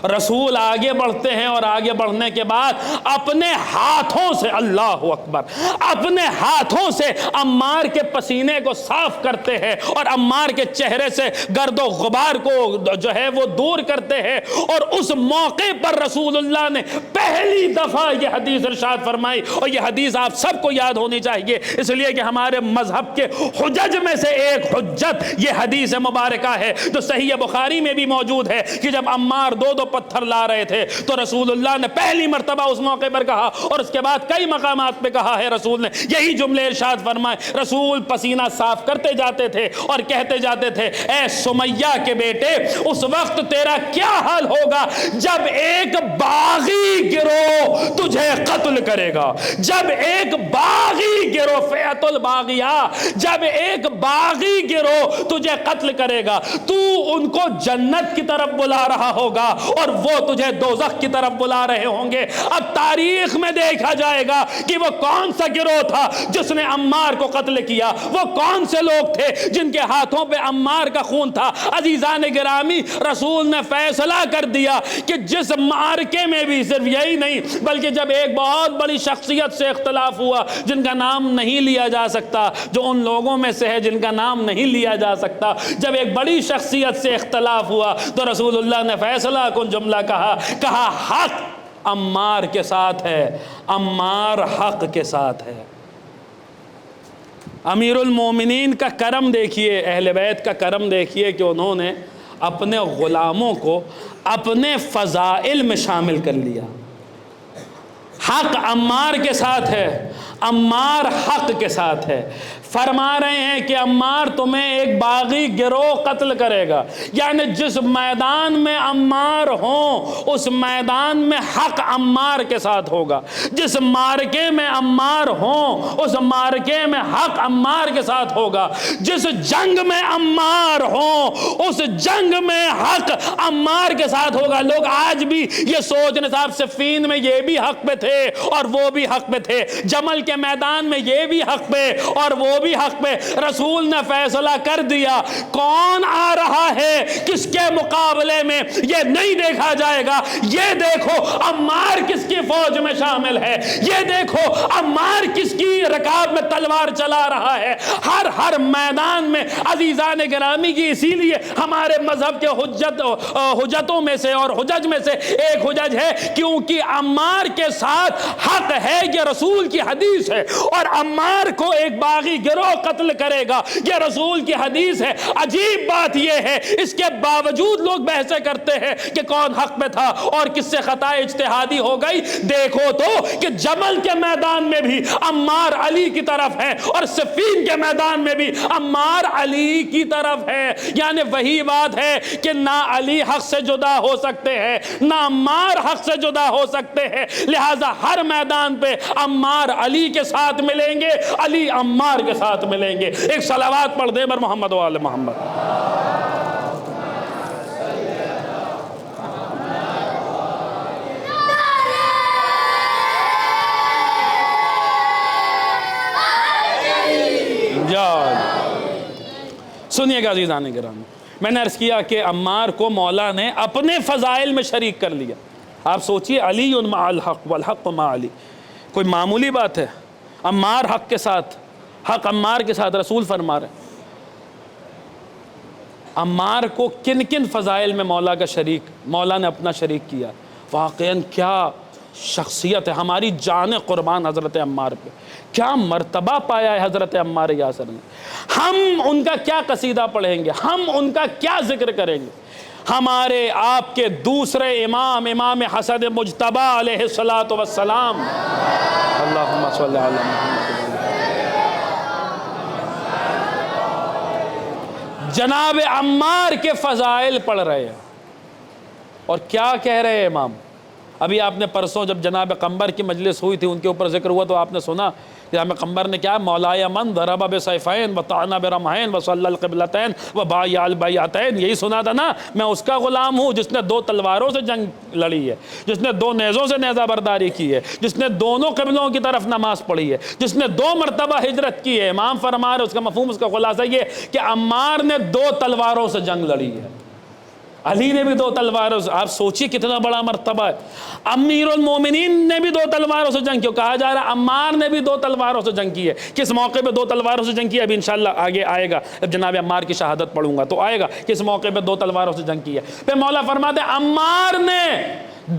رسول آگے بڑھتے ہیں، اور آگے بڑھنے کے بعد اپنے ہاتھوں سے، اللہ اکبر، اپنے ہاتھوں سے عمار کے پسینے کو صاف کرتے ہیں، اور عمار کے چہرے سے گرد و غبار کو جو ہے وہ دور کرتے ہیں۔ اور اس موقع پر رسول اللہ نے پہلی دفعہ یہ حدیث ارشاد فرمائی، اور یہ حدیث آپ سب کو یاد ہونی چاہیے، اس لیے کہ ہمارے مذہب کے حجج میں سے ایک حجت یہ حدیث مبارکہ ہے، جو صحیح بخاری میں بھی موجود ہے، کہ جب عمار دو دو پتھر لا رہے تھے تو رسول اللہ نے پہلی مرتبہ اس موقع پر کہا، اور اس کے بعد کئی مقامات پہ کہا ہے، رسول نے یہی جملے ارشاد فرمائے۔ رسول پسینہ صاف کرتے جاتے تھے اور کہتے جاتے تھے، اے سمیہ کے بیٹے، اس وقت تیرا کیا حال ہوگا جب ایک باغی گروہ تجھے قتل کرے گا، جب ایک باغی گروہ، فئۃ الباغیہ، جب ایک باغی گروہ تجھے قتل کرے گا، تو ان کو جنت کی طرف بلا رہا ہوگا اور وہ تجھے دوزخ کی طرف بلا رہے ہوں گے۔ اب تاریخ میں دیکھا جائے گا کہ وہ کون سا گروہ تھا جس نے عمار کو قتل کیا، وہ کون سے لوگ تھے جن کے ہاتھوں پہ عمار کا خون تھا۔ عزیزان گرامی، رسول نے فیصلہ کر دیا کہ جس معرکے میں بھی، صرف یہی نہیں بلکہ جب ایک بہت بڑی شخصیت سے اختلاف ہوا جن کا نام نہیں لیا جا سکتا، جو ان لوگوں میں سے ہے جن کا نام نہیں لیا جا سکتا، جب ایک بڑی شخصیت سے اختلاف ہوا تو رسول اللہ نے فیصلہ کن جملہ کہا حق عمار کے ساتھ ہے، عمار حق کے ساتھ ہے۔ امیر المومنین کا کرم دیکھیے، اہل بیت کا کرم دیکھیے کہ انہوں نے اپنے غلاموں کو اپنے فضائل میں شامل کر لیا۔ حق عمار کے ساتھ ہے، عمار حق کے ساتھ ہے۔ فرما رہے ہیں کہ عمار تمہیں ایک باغی گروہ قتل کرے گا، یعنی جس میدان میں عمار ہوں اس میدان میں حق عمار کے ساتھ ہوگا، جس مارکے میں عمار ہوں اس مارکے میں حق عمار کے ساتھ ہوگا، جس جنگ میں عمار ہوں اس جنگ میں حق عمار کے ساتھ ہوگا۔ لوگ آج بھی یہ سوچنے صاحب صفین میں یہ بھی حق پہ تھے اور وہ بھی حق پہ تھے، جمل کے میدان میں یہ بھی حق پہ اور وہ بھی حق پہ۔ رسول نے فیصلہ کر دیا کون آ رہا ہے کس کے مقابلے میں یہ نہیں دیکھا جائے گا، یہ دیکھو عمار کس کی فوج میں شامل ہے، یہ دیکھو عمار کس کی رکاب میں تلوار چلا رہا ہے۔ ہر میدان میں عزیزان گرامی کی، اسی لیے ہمارے مذہب کے حجتوں میں سے اور حجج میں سے ایک حجج ہے کیونکہ عمار کے ساتھ حق ہے، یہ رسول کی حدیث ہے، اور عمار کو ایک باغی گروہ قتل کرے گا، یہ رسول کی حدیث ہے۔ عجیب بات یہ ہے اس کے باوجود لوگ بحثیں کرتے ہیں کہ کون حق پہ تھا اور کس سے خطا اجتہادی ہو گئی۔ دیکھو تو کہ جمل کے میدان میں بھی عمار علی کی طرف ہے اور صفین کے میدان میں بھی عمار علی کی طرف ہے، یعنی وہی بات ہے کہ نہ علی حق سے جدا ہو سکتے ہیں نہ عمار حق سے جدا ہو سکتے ہیں، لہٰذا ہر میدان پہ عمار علی کے ساتھ ملیں گے، علی عمار کے ساتھ ملیں گے۔ ایک صلوات پڑھ دیں بر محمد و آل محمد۔ سنیے گا عزیزان گرامی، میں نے عرض کیا کہ عمار کو مولا نے اپنے فضائل میں شریک کر لیا۔ آپ سوچئے علی مع الحق والحق مع علی، کوئی معمولی بات ہے؟ عمار حق کے ساتھ، حق عمار کے ساتھ، رسول فرما رہے ہیں۔ عمار کو کن کن فضائل میں مولا کا شریک، مولا نے اپنا شریک کیا۔ واقعاً کیا شخصیت ہے، ہماری جان قربان حضرت عمار پہ، کیا مرتبہ پایا ہے حضرت عمار یاسر نے۔ ہم ان کا کیا قصیدہ پڑھیں گے، ہم ان کا کیا ذکر کریں گے۔ ہمارے آپ کے دوسرے امام، امام حسن مجتبیٰ علیہ السلام، اللہم صلی علی محمد، جناب عمار کے فضائل پڑھ رہے ہیں اور کیا کہہ رہے ہیں امام۔ ابھی آپ نے پرسوں جب جناب قمبر کی مجلس ہوئی تھی ان کے اوپر ذکر ہوا تو آپ نے سنا جناب قمبر نے کیا، مولایا من ضرب بسیفین وطعن برمحین وصلی القبلتین وبایع البیعتین، یہی سنا تھا نا، میں اس کا غلام ہوں جس نے دو تلواروں سے جنگ لڑی ہے، جس نے دو نیزوں سے نیزہ برداری کی ہے، جس نے دونوں قبلوں کی طرف نماز پڑھی ہے، جس نے 2 مرتبہ ہجرت کی ہے۔ امام فرما رہے اس کا مفہوم، اس کا خلاصہ یہ کہ عمار نے 2 تلواروں سے جنگ لڑی ہے، علی نے بھی 2 تلواروں سے، آپ سوچیے کتنا بڑا مرتبہ ہے۔ امیر المومنین نے بھی 2 تلواروں سے جنگ کی، کہا جا رہا ہے عمار نے بھی 2 تلواروں سے جنگ کی ہے۔ کس موقع پہ 2 تلواروں سے جنگ کی ہے ابھی انشاءاللہ آگے آئے گا، جب جناب عمار کی شہادت پڑھوں گا تو آئے گا کس موقع پہ 2 تلواروں سے جنگ کی ہے۔ پھر مولا فرماتے عمار نے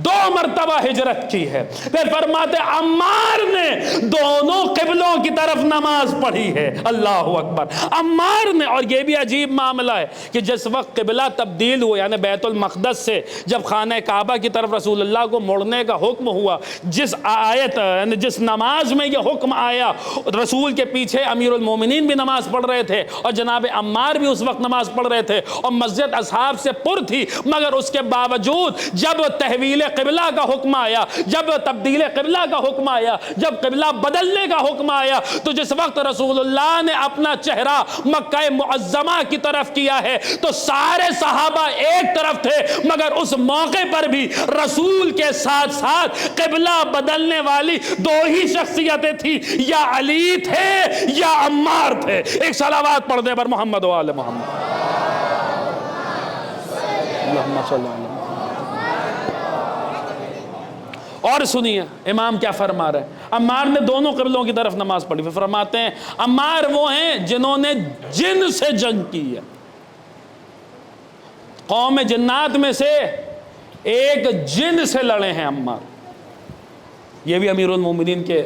2 مرتبہ ہجرت کی ہے، پھر فرماتے عمار نے دونوں قبلوں کی طرف نماز پڑھی ہے۔ اللہ اکبر، عمار نے۔ اور یہ بھی عجیب معاملہ ہے کہ جس وقت قبلہ تبدیل ہوا، یعنی بیت المقدس سے جب خانہ کعبہ کی طرف رسول اللہ کو مڑنے کا حکم ہوا، جس آیت یعنی جس نماز میں یہ حکم آیا، رسول کے پیچھے امیر المومنین بھی نماز پڑھ رہے تھے اور جناب عمار بھی اس وقت نماز پڑھ رہے تھے اور مسجد اصحاب سے پر تھی، مگر اس کے باوجود جب تحویل قبلہ کا حکم آیا، جب تبدیل قبلہ کا حکم آیا، جب قبلہ بدلنے کا حکم آیا، تو جس وقت رسول اللہ نے اپنا چہرہ مکہ معظمہ کی طرف کیا ہے تو سارے صحابہ ایک طرف تھے، مگر اس موقع پر بھی رسول کے ساتھ ساتھ قبلہ بدلنے والی 2 ہی شخصیتیں تھی، یا علی تھے یا عمار تھے۔ ایک صلوات پڑھ دیں پر محمد و آل محمد، اللہم صلی اللہ علیہ وسلم۔ اور سنیے امام کیا فرما رہے ہیں۔ عمار نے دونوں قبلوں کی طرف نماز پڑھی، فرماتے ہیں عمار وہ ہیں جنہوں نے جن سے جنگ کی ہے، قوم جنات میں سے ایک جن سے لڑے ہیں عمار۔ یہ بھی امیر المومنین کے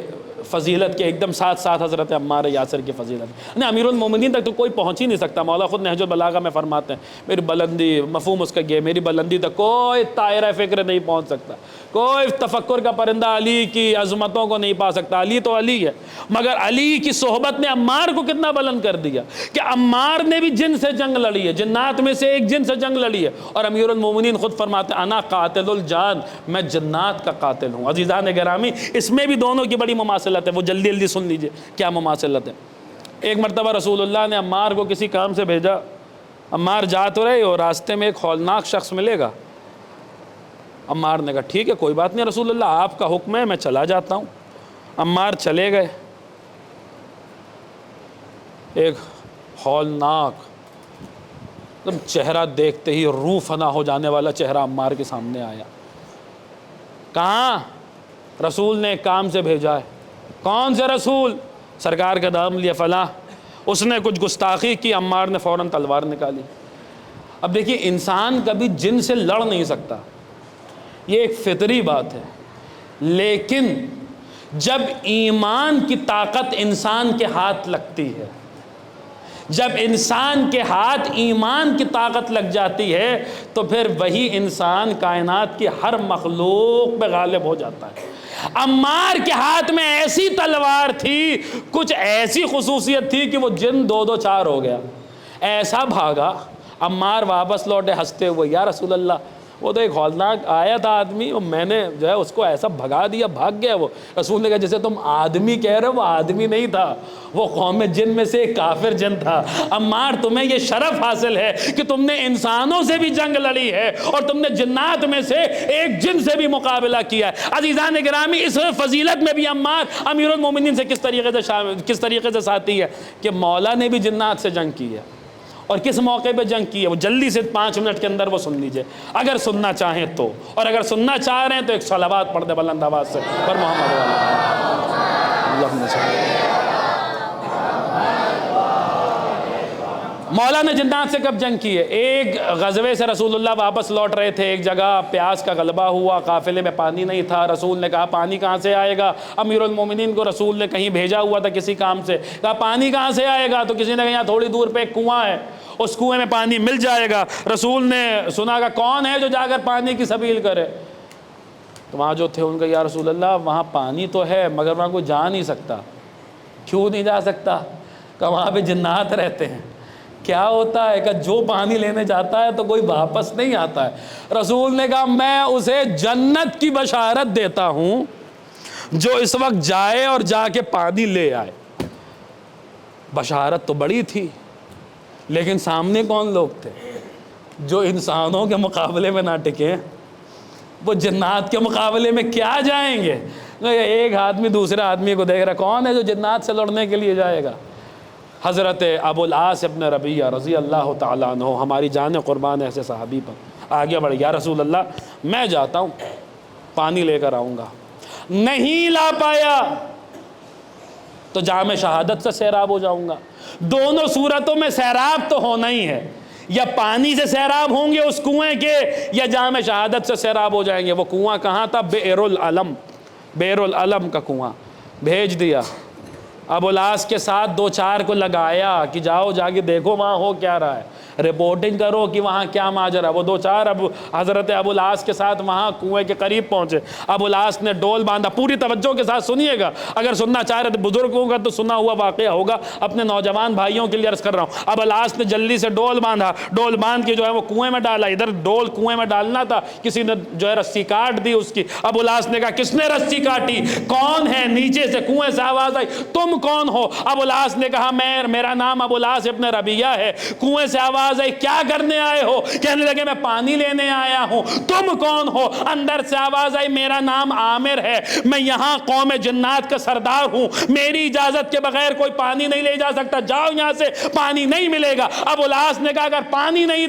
فضیلت کے ایک دم ساتھ ساتھ حضرت عمار یاسر کی فضیلت نہیں، امیر المومنین تک تو کوئی پہنچ ہی نہیں سکتا۔ مولا خود نہج البلاغہ میں فرماتے ہیں میری بلندی، مفہوم اس کا یہ، میری بلندی تک کوئی طائرہ فکر نہیں پہنچ سکتا، کوئی تفکر کا پرندہ علی کی عظمتوں کو نہیں پا سکتا۔ علی تو علی ہے، مگر علی کی صحبت نے عمار کو کتنا بلند کر دیا کہ عمار نے بھی جن سے جنگ لڑی ہے، جنات میں سے ایک جن سے جنگ لڑی ہے، اور امیر المومنین خود فرماتے ہیں انا قاتل الجان، میں جنات کا قاتل ہوں۔ عزیزان گرامی، اس میں بھی دونوں کی بڑی مماثلت ہے، وہ جلدی جلدی سن لیجئے کیا مماثلت ہے۔ ایک مرتبہ رسول اللہ نے عمار کو کسی کام سے بھیجا، عمار جا تو رہے اور راستے میں ایک ہولناک شخص ملے گا۔ عمار نے کہا ٹھیک ہے کوئی بات نہیں رسول اللہ، آپ کا حکم ہے، میں چلا جاتا ہوں۔ عمار چلے گئے، ایک ہولناک چہرہ دیکھتے ہی روح فنا ہو جانے والا چہرہ عمار کے سامنے آیا۔ کہاں؟ رسول نے ایک کام سے بھیجا ہے۔ کون سے رسول؟ سرکار کا نام لیا فلاں۔ اس نے کچھ گستاخی کی، عمار نے فوراً تلوار نکالی۔ اب دیکھیے انسان کبھی جن سے لڑ نہیں سکتا، یہ ایک فطری بات ہے، لیکن جب ایمان کی طاقت انسان کے ہاتھ لگتی ہے، جب انسان کے ہاتھ ایمان کی طاقت لگ جاتی ہے تو پھر وہی انسان کائنات کی ہر مخلوق پہ غالب ہو جاتا ہے۔ عمار کے ہاتھ میں ایسی تلوار تھی، کچھ ایسی خصوصیت تھی کہ وہ جن دو دو چار ہو گیا، ایسا بھاگا۔ عمار واپس لوٹے ہنستے ہوئے، یا رسول اللہ وہ تو ایک ہولناک آیا تھا آدمی، میں نے جو ہے اس کو ایسا بھگا دیا، بھاگ گیا وہ۔ رسول نے کہا جسے تم آدمی کہہ رہے ہو وہ آدمی نہیں تھا، وہ قوم جن میں سے ایک کافر جن تھا۔ عمار تمہیں یہ شرف حاصل ہے کہ تم نے انسانوں سے بھی جنگ لڑی ہے اور تم نے جنات میں سے ایک جن سے بھی مقابلہ کیا ہے۔ عزیزان گرامی، اس فضیلت میں بھی عمار امیر المومنین سے کس طریقے سے ساتھی ہے کہ مولا نے بھی جنات سے جنگ کی ہے، اور کس موقع پہ جنگ کی ہے وہ جلدی سے 5 منٹ کے اندر وہ سن لیجئے اگر سننا چاہیں تو، اور اگر سننا چاہ رہے ہیں تو ایک صلوات پڑھ دے بلند آواز سے پر محمد اللہم صلی۔ مولا نے جنات سے کب جنگ کی ہے؟ ایک غزوے سے رسول اللہ واپس لوٹ رہے تھے، ایک جگہ پیاس کا غلبہ ہوا، قافلے میں پانی نہیں تھا۔ رسول نے کہا پانی کہاں سے آئے گا؟ امیر المومنین کو رسول نے کہیں بھیجا ہوا تھا کسی کام سے، کہا پانی کہاں سے آئے گا؟ تو کسی نے کہا یہاں تھوڑی دور پہ ایک کنواں ہے، اس کنویں میں پانی مل جائے گا۔ رسول نے سنا کہ کون ہے جو جا کر پانی کی سبیل کرے؟ تو وہاں جو تھے ان کا یا رسول اللہ وہاں پانی تو ہے مگر وہاں کوئی جا نہیں سکتا۔ کیوں نہیں جا سکتا؟ کہ وہاں پہ جنات رہتے ہیں۔ کیا ہوتا ہے کہ جو پانی لینے جاتا ہے تو کوئی واپس نہیں آتا ہے۔ رسول نے کہا میں اسے جنت کی بشارت دیتا ہوں جو اس وقت جائے اور جا کے پانی لے آئے۔ بشارت تو بڑی تھی، لیکن سامنے کون لوگ تھے؟ جو انسانوں کے مقابلے میں نہ ٹکے، وہ جنات کے مقابلے میں کیا جائیں گے؟ ایک آدمی دوسرے آدمی کو دیکھ رہا، کون ہے جو جنات سے لڑنے کے لیے جائے گا؟ حضرت ابو العاص ابن ربیعہ رضی اللہ تعالیٰ عنہ، ہماری جان قربان ایسے صحابی پر آگے بڑھ گیا، رسول اللہ میں جاتا ہوں پانی لے کر آؤں گا۔ نہیں لا پایا تو جام شہادت سے سیراب ہو جاؤں گا۔ دونوں صورتوں میں سیراب تو ہونا ہی ہے، یا پانی سے سیراب ہوں گے اس کنویں کے، یا جام شہادت سے سیراب ہو جائیں گے۔ وہ کنواں کہاں تھا؟ بئر العلم، بئر العلم کا کنواں۔ بھیج دیا ابو العاص کے ساتھ 2-4 کو لگایا کہ جاؤ جا کے دیکھو وہاں ہو کیا رہا ہے، رپورٹنگ کرو کہ وہاں کیا ماجرا ہے۔ وہ 2-4 حضرت ابو العاص کے ساتھ وہاں کنویں کے قریب پہنچے۔ ابو العاص نے ڈول باندھا، پوری توجہ کے ساتھ سنیے گا، اگر سننا چاہ رہے تو بزرگوں کا تو سنا ہوا واقعہ ہوگا، اپنے نوجوان بھائیوں کے لیے عرض کر رہا ہوں۔ ابو العاص نے جلدی سے ڈول باندھا، ڈول باندھ کے جو ہے وہ کنویں میں ڈالا۔ ادھر ڈول کنویں میں ڈالنا تھا، کسی نے جو ہے رسی کاٹ دی اس کی۔ ابو العاص نے کہا کس نے رسی کاٹی؟ کون ہے؟ نیچے سے کنویں سے آواز آئی، تم کون ہو؟ ابو العاص نے کہا میرا نام ابو العاص ابن ربیعہ ہے۔ کنویں سے آواز آئی کیا کرنے آئے ہو؟ کہنے لگے میں پانی لینے آیا ہوں۔ تم کون ہو؟ اندر سے آواز آئی میرا نام عامر ہے، میں یہاں قوم جنات کا سردار ہوں، میری اجازت کے بغیر کوئی پانی نہیں لے جا سکتا، جاؤ یہاں سے، پانی نہیں ملے گا۔ ابو العاص نے کہا اگر پانی نہیں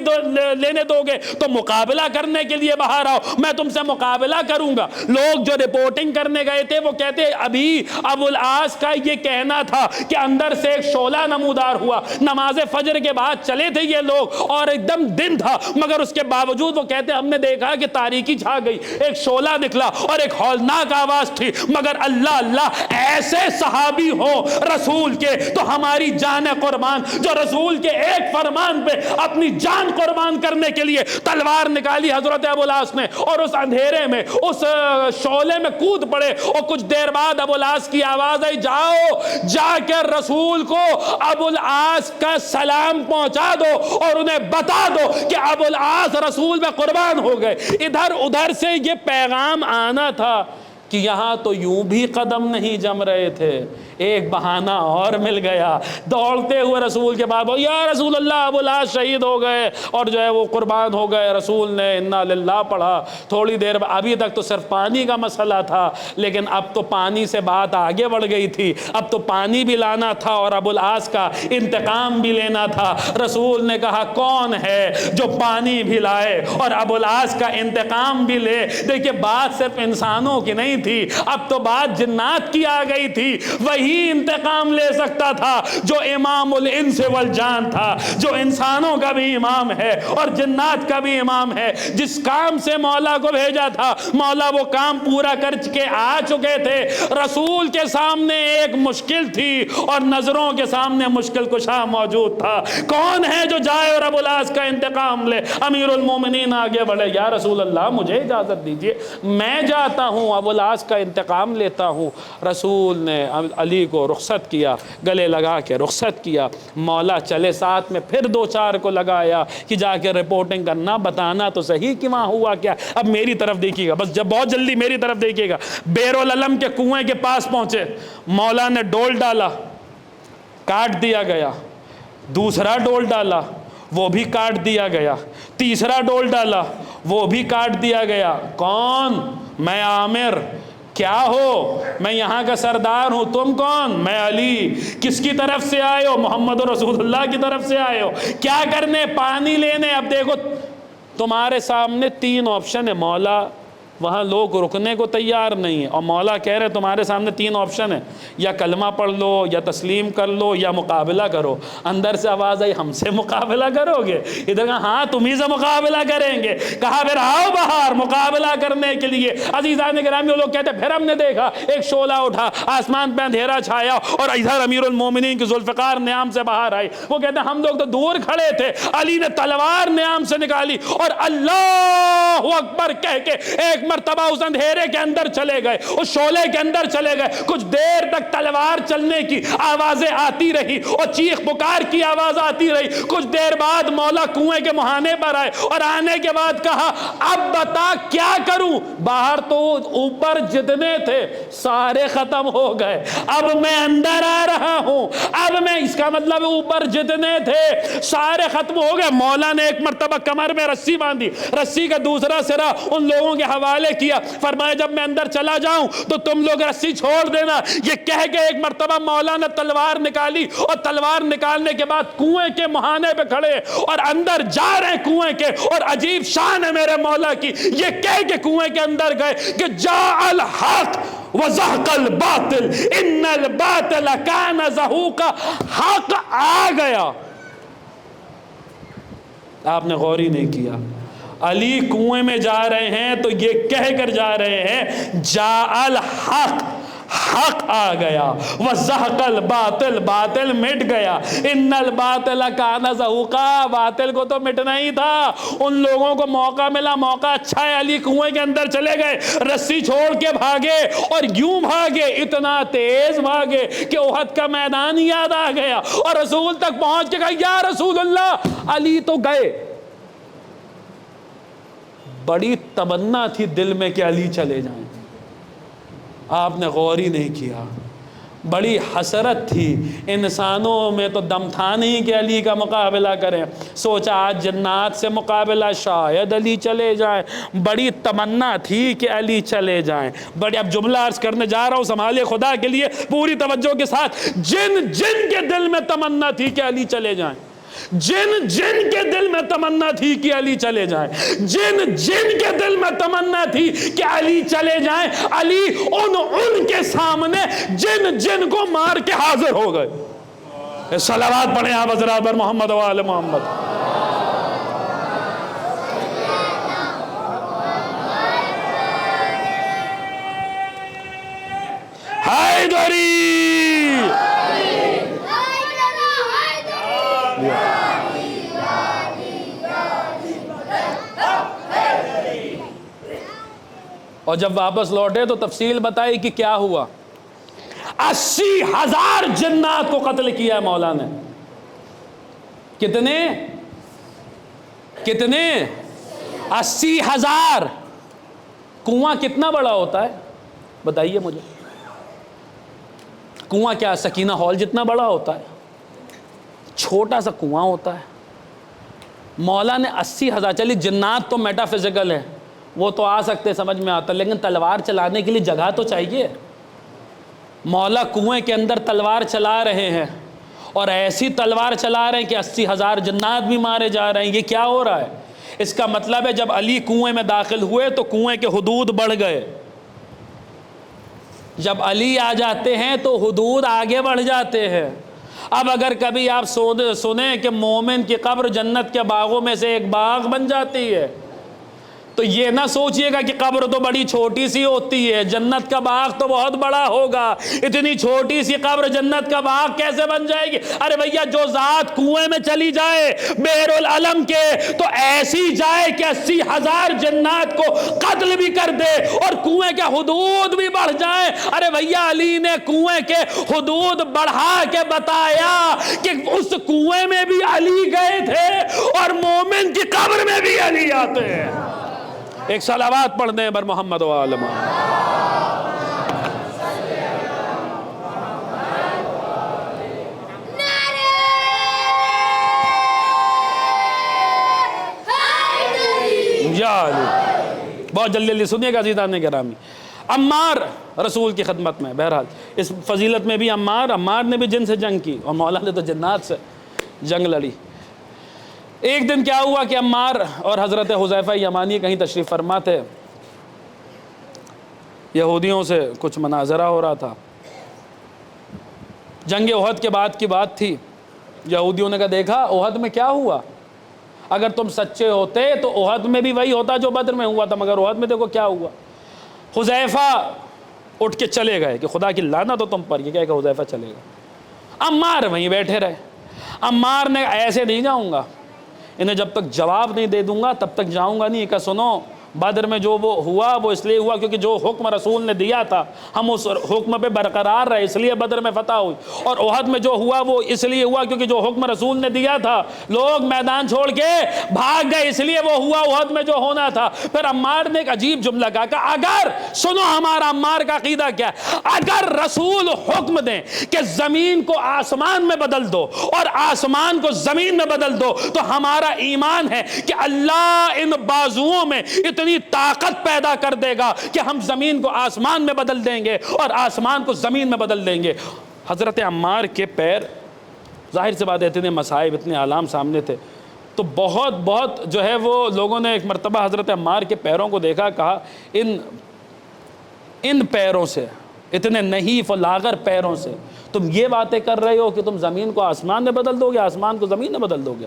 لینے دو گے تو مقابلہ کرنے کے لیے باہر آؤ، میں تم سے مقابلہ کروں گا۔ لوگ جو رپورٹنگ کرنے گئے تھے وہ کہتے ابھی ابو العاص کا یہ کہنا تھا کہ اندر سے ایک شعلہ نمودار ہوا۔ نماز فجر کے بعد چلے تھے یہ لوگ اور ایک دم دن تھا، مگر اس کے باوجود وہ کہتے ہم نے دیکھا کہ تاریکی چھا گئی، ایک شعلہ نکلا اور ایک ہولناک آواز تھی، مگر اللہ اللہ ایسے صحابی ہو رسول کے تو ہماری جان قربان، جو رسول کے ایک فرمان پہ اپنی جان قربان کرنے کے لیے تلوار نکالی حضرت ابو العاص نے، اور اس اندھیرے میں اس شعلے میں کود پڑے، اور کچھ دیر بعد ابو العاص کی آواز آئی جاؤ جا کے رسول کو ابو العاص کا سلام پہنچا دو اور انہیں بتا دو کہ ابو العاص رسول میں قربان ہو گئے۔ ادھر ادھر سے یہ پیغام آنا تھا کہ یہاں تو یوں بھی قدم نہیں جم رہے تھے، ایک بہانہ اور مل گیا، دوڑتے ہوئے رسول کے بعد یا رسول اللہ ابو العاص شہید ہو گئے اور جو ہے وہ قربان ہو گئے۔ رسول نے انا للہ پڑھا، تھوڑی دیر بعد، ابھی تک تو صرف پانی کا مسئلہ تھا، لیکن اب تو پانی سے بات آگے بڑھ گئی تھی، اب تو پانی بھی لانا تھا اور ابو العاص کا انتقام بھی لینا تھا۔ رسول نے کہا کون ہے جو پانی بھی لائے اور ابو العاص کا انتقام بھی لے؟ دیکھیے بات صرف انسانوں کی نہیں تھی، اب تو بات جنات کی آ گئی تھی۔ وہی انتقام لے سکتا تھا جو امام الانس والجان تھا، جو انسانوں کا بھی امام ہے اور جنات کا بھی امام ہے۔ جس کام سے مولا کو بھیجا تھا مولا وہ کام پورا کر کے آ چکے تھے۔ رسول کے سامنے ایک مشکل تھی اور نظروں کے سامنے مشکل کشا موجود تھا۔ کون ہے جو جائے اور ابو العاص کا انتقام لے؟ امیر المومنین آگے بڑھے، یا رسول اللہ مجھے اجازت دیجئے، میں جاتا ہوں ابو العاص کا انتقام لیتا ہوں۔ رسول نے علی کو رخصت کیا، گلے لگا کے رخصت کیا۔ مولا چلے ساتھ میں پھر دو چار کو لگایا کہ جا کے رپورٹنگ کرنا، بتانا تو صحیح کہ وہاں ہوا کیا۔ اب میری طرف دیکھیے گا، بس جب بہت جلدی میری طرف دیکھیے گا۔ بیر العلم کے کنویں کے پاس پہنچے، مولا نے ڈول ڈالا، کاٹ دیا گیا۔ دوسرا ڈول ڈالا، وہ بھی کاٹ دیا گیا۔ تیسرا ڈول ڈالا، وہ بھی کاٹ دیا گیا۔ کون؟ میں عامر۔ کیا ہو؟ میں یہاں کا سردار ہوں۔ تم کون؟ میں علی۔ کس کی طرف سے آئے ہو؟ محمد رسول اللہ کی طرف سے آئے ہو۔ کیا کرنے؟ پانی لینے۔ اب دیکھو تمہارے سامنے تین آپشن ہے، مولا وہاں لوگ رکنے کو تیار نہیں ہے، اور مولا کہہ رہے تمہارے سامنے تین آپشن ہے، یا کلمہ پڑھ لو، یا تسلیم کر لو، یا مقابلہ کرو۔ اندر سے آواز آئی ہم سے مقابلہ کرو گے؟ ادھر کہا ہاں تمہیں سے مقابلہ کریں گے۔ کہا پھر آؤ باہر مقابلہ کرنے کے لیے۔ عزیزان گرامی، وہ لوگ کہتے پھر ہم نے دیکھا ایک شعلہ اٹھا، آسمان پہ اندھیرا چھایا اور ادھر امیر المومنین کی ذوالفقار نیام سے باہر آئی۔ وہ کہتے ہیں ہم لوگ تو دور کھڑے تھے، علی نے تلوار نیام سے نکالی اور اللہ اکبر کہہ کے ایک مرتبہ اس اندھیرے کے اندر چلے گئے، اس شعلے کے اندر چلے گئے۔ کچھ دیر تک تلوار چلنے کی آوازیں آتی رہی اور چیخ پکار کی آواز آتی رہی۔ کچھ دیر بعد مولا کنویں کے مہانے پر آئے اور آنے کے بعد کہا اب بتا کیا کروں؟ باہر تو اوپر جتنے تھے سارے ختم ہو گئے، اب میں اندر آ رہا ہوں، اب میں، اس کا مطلب اوپر جتنے تھے سارے ختم ہو گئے۔ مولا نے ایک مرتبہ کمر میں رسی باندھی، رسی کا دوسرا سرا ان لوگوں کے حوالے کیا، فرمایا جب میں اندر چلا جاؤں تو تم لوگ رسی چھوڑ دینا۔ یہ کہہ کے ایک مرتبہ مولا نے تلوار نکالی اور تلوار نکالنے کے بعد کنویں کے مہانے پہ کھڑے اور اندر جا رہے کنویں کے، اور عجیب شان ہے میرے مولا کی، یہ کہہ کے کنویں کے اندر گئے کہ جاء الحق وزهق الباطل ان الباطل كان زهوقا۔ حق آ گیا۔ آپ نے غور ہی نہیں کیا، علی کنویں میں جا رہے ہیں تو یہ کہہ کر جا رہے ہیں جاء الحق، حق آ گیا، وزهق الباطل، باطل مٹ گیا، ان الباطل كان زهوقا، باطل کو تو مٹنا ہی تھا۔ ان لوگوں کو موقع ملا، موقع اچھا ہے، علی کنویں کے اندر چلے گئے، رسی چھوڑ کے بھاگے اور یوں بھاگے، اتنا تیز بھاگے کہ احد کا میدان یاد آ گیا، اور رسول تک پہنچ کے کہا یا رسول اللہ علی تو گئے۔ بڑی تمنا تھی دل میں کہ علی چلے جائیں، آپ نے غور ہی نہیں کیا۔ بڑی حسرت تھی، انسانوں میں تو دم تھا نہیں کہ علی کا مقابلہ کریں۔ سوچا آج جنات سے مقابلہ، شاید علی چلے جائیں۔ بڑی تمنا تھی کہ علی چلے جائیں۔ بڑی، اب جملہ عرض کرنے جا رہا ہوں، سنبھالے خدا کے لیے پوری توجہ کے ساتھ۔ جن کے دل میں تمنا تھی کہ علی چلے جائیں، جن کے دل میں تمنا تھی کہ علی چلے جائیں، جن کے دل میں تمنا تھی کہ علی چلے جائیں، علی ان کے سامنے جن کو مار کے حاضر ہو گئے۔ صلوات پڑھیں آپ حضرات پر محمد و آل محمد۔ حیدری. اور جب واپس لوٹے تو تفصیل بتائی کہ کیا ہوا. 80,000 جنات کو قتل کیا ہے مولا نے. کتنے 80,000. کنواں کتنا بڑا ہوتا ہے بتائیے مجھے. کنواں کیا سکینہ ہال جتنا بڑا ہوتا ہے؟ چھوٹا سا کنواں ہوتا ہے. مولا نے 80,000. چلیے جنات تو میٹا فزیکل ہے, وہ تو آ سکتے, سمجھ میں آتا, لیکن تلوار چلانے کے لیے جگہ تو چاہیے. مولا کنویں کے اندر تلوار چلا رہے ہیں, اور ایسی تلوار چلا رہے ہیں کہ 80,000 جنات بھی مارے جا رہے ہیں. یہ کیا ہو رہا ہے؟ اس کا مطلب ہے جب علی کنویں میں داخل ہوئے تو کنویں کے حدود بڑھ گئے. جب علی آ جاتے ہیں تو حدود آگے بڑھ جاتے ہیں. اب اگر کبھی آپ سنیں کہ مومن کی قبر جنت کے باغوں میں سے ایک باغ بن جاتی ہے, تو یہ نہ سوچئے گا کہ قبر تو بڑی چھوٹی سی ہوتی ہے, جنت کا باغ تو بہت بڑا ہوگا. اتنی چھوٹی سی قبر جنت کا باغ کیسے بن جائے گی؟ ارے بھیا, جو ذات کنویں میں چلی جائے بحر العلم کے, تو ایسی جائے کہ 80,000 جنات کو قتل بھی کر دے اور کنویں کے حدود بھی بڑھ جائیں. ارے بھیا, علی نے کنویں کے حدود بڑھا کے بتایا کہ اس کنویں میں بھی علی گئے تھے اور مومن کی قبر میں بھی علی آتے ہیں. ایک صلوات پڑھ دیں بر محمد و آل محمد. یا علی. بہت جلدی جلدی سنیے گا عزیزان گرامی. عمار رسول کی خدمت میں, بہرحال اس فضیلت میں بھی عمار نے بھی جن سے جنگ کی اور مولا نے تو جنات سے جنگ لڑی. ایک دن کیا ہوا کہ عمار اور حضرت حذیفہ یمانی کہیں تشریف فرما تھے. یہودیوں سے کچھ مناظرہ ہو رہا تھا. جنگ احد کے بعد کی بات تھی. یہودیوں نے کہا دیکھا احد میں کیا ہوا, اگر تم سچے ہوتے تو احد میں بھی وہی ہوتا جو بدر میں ہوا تھا, مگر احد میں دیکھو کیا ہوا. حذیفہ اٹھ کے چلے گئے کہ خدا کی لعنت ہو تم پر, یہ کہہ کہ حذیفہ چلے گا. عمار وہیں بیٹھے رہے. عمار نے ایسے نہیں جاؤں گا, انہیں جب تک جواب نہیں دے دوں گا تب تک جاؤں گا نہیں. کہ سنو, بدر میں جو وہ ہوا وہ اس لیے ہوا کیونکہ جو حکم رسول نے دیا تھا ہم اس حکم پہ برقرار رہے, اس لیے بدر میں فتح ہوئی. اور احد میں جو ہوا وہ اس لیے ہوا کیونکہ جو حکم رسول نے دیا تھا لوگ میدان چھوڑ کے بھاگ گئے, اس لیے وہ ہوا احد میں جو ہونا تھا. پھر عمار نے ایک عجیب جملہ کہا کہ اگر سنو, ہمارا عمار کا عقیدہ کیا ہے, اگر رسول حکم دیں کہ زمین کو آسمان میں بدل دو اور آسمان کو زمین میں بدل دو, تو ہمارا ایمان ہے کہ اللہ ان بازوؤں میں اتنی طاقت پیدا کر دے گا کہ ہم زمین کو آسمان میں بدل دیں گے اور آسمان کو زمین میں بدل دیں گے. حضرت عمار کے پیر, ظاہر سے بات ہے اتنے مصائب اتنے آلام سامنے تھے, تو بہت جو ہے وہ لوگوں نے ایک مرتبہ حضرت عمار کے پیروں کو دیکھا, کہا ان پیروں سے, اتنے نحیف و لاغر پیروں سے تم یہ باتیں کر رہے ہو کہ تم زمین کو آسمان میں بدل دو گے, آسمان کو زمین میں بدل دو گے.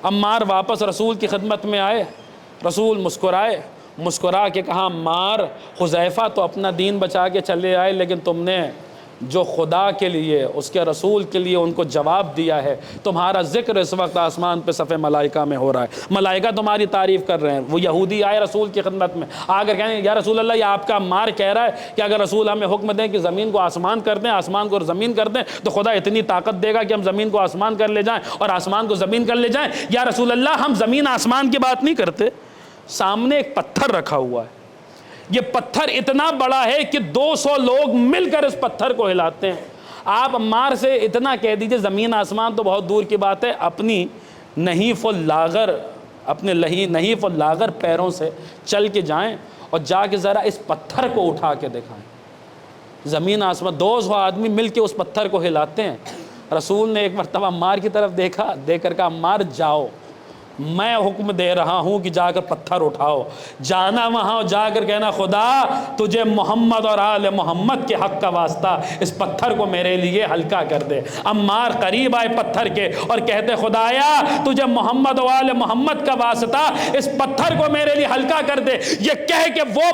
عمار واپس رسول کی خدمت میں آئے. رسول مسکرائے, مسکرا کے کہا عمار, حذیفہ تو اپنا دین بچا کے چلے آئے, لیکن تم نے جو خدا کے لیے اس کے رسول کے لیے ان کو جواب دیا ہے, تمہارا ذکر اس وقت آسمان پہ صف ملائکہ میں ہو رہا ہے, ملائکہ تمہاری تعریف کر رہے ہیں. وہ یہودی آئے رسول کی خدمت میں, آ کر کہیں یا رسول اللہ, یہ آپ کا عمار کہہ رہا ہے کہ اگر رسول ہمیں حکم دیں کہ زمین کو آسمان کر دیں, آسمان کو زمین کر دیں, تو خدا اتنی طاقت دے گا کہ ہم زمین کو آسمان کر لے جائیں اور آسمان کو زمین کر لے جائیں. یا رسول اللہ, ہم زمین آسمان کی بات نہیں کرتے. سامنے ایک پتھر رکھا ہوا ہے, یہ پتھر اتنا بڑا ہے کہ 200 لوگ مل کر اس پتھر کو ہلاتے ہیں. آپ عمار سے اتنا کہہ دیجئے, زمین آسمان تو بہت دور کی بات ہے, اپنی نحیف و لاغر پیروں سے چل کے جائیں اور جا کے ذرا اس پتھر کو اٹھا کے دکھائیں. زمین آسمان 200 آدمی مل کے اس پتھر کو ہلاتے ہیں. رسول نے ایک مرتبہ عمار کی طرف دیکھا, دیکھ کر کہا عمار جاؤ, میں حکم دے رہا ہوں کہ جا کر پتھر اٹھاؤ، جانا وہاں جا کر کہنا خدا تجھے محمد اور آل محمد کے حق کا واسطہ اس پتھر کو میرے لیے ہلکا کر دے۔ عمار قریب آئے پتھر کے اور کہتے خدایا تجھے محمد اور آل محمد کا واسطہ اس پتھر کو میرے لیے ہلکا کر دے۔ یہ کہہ کہ وہ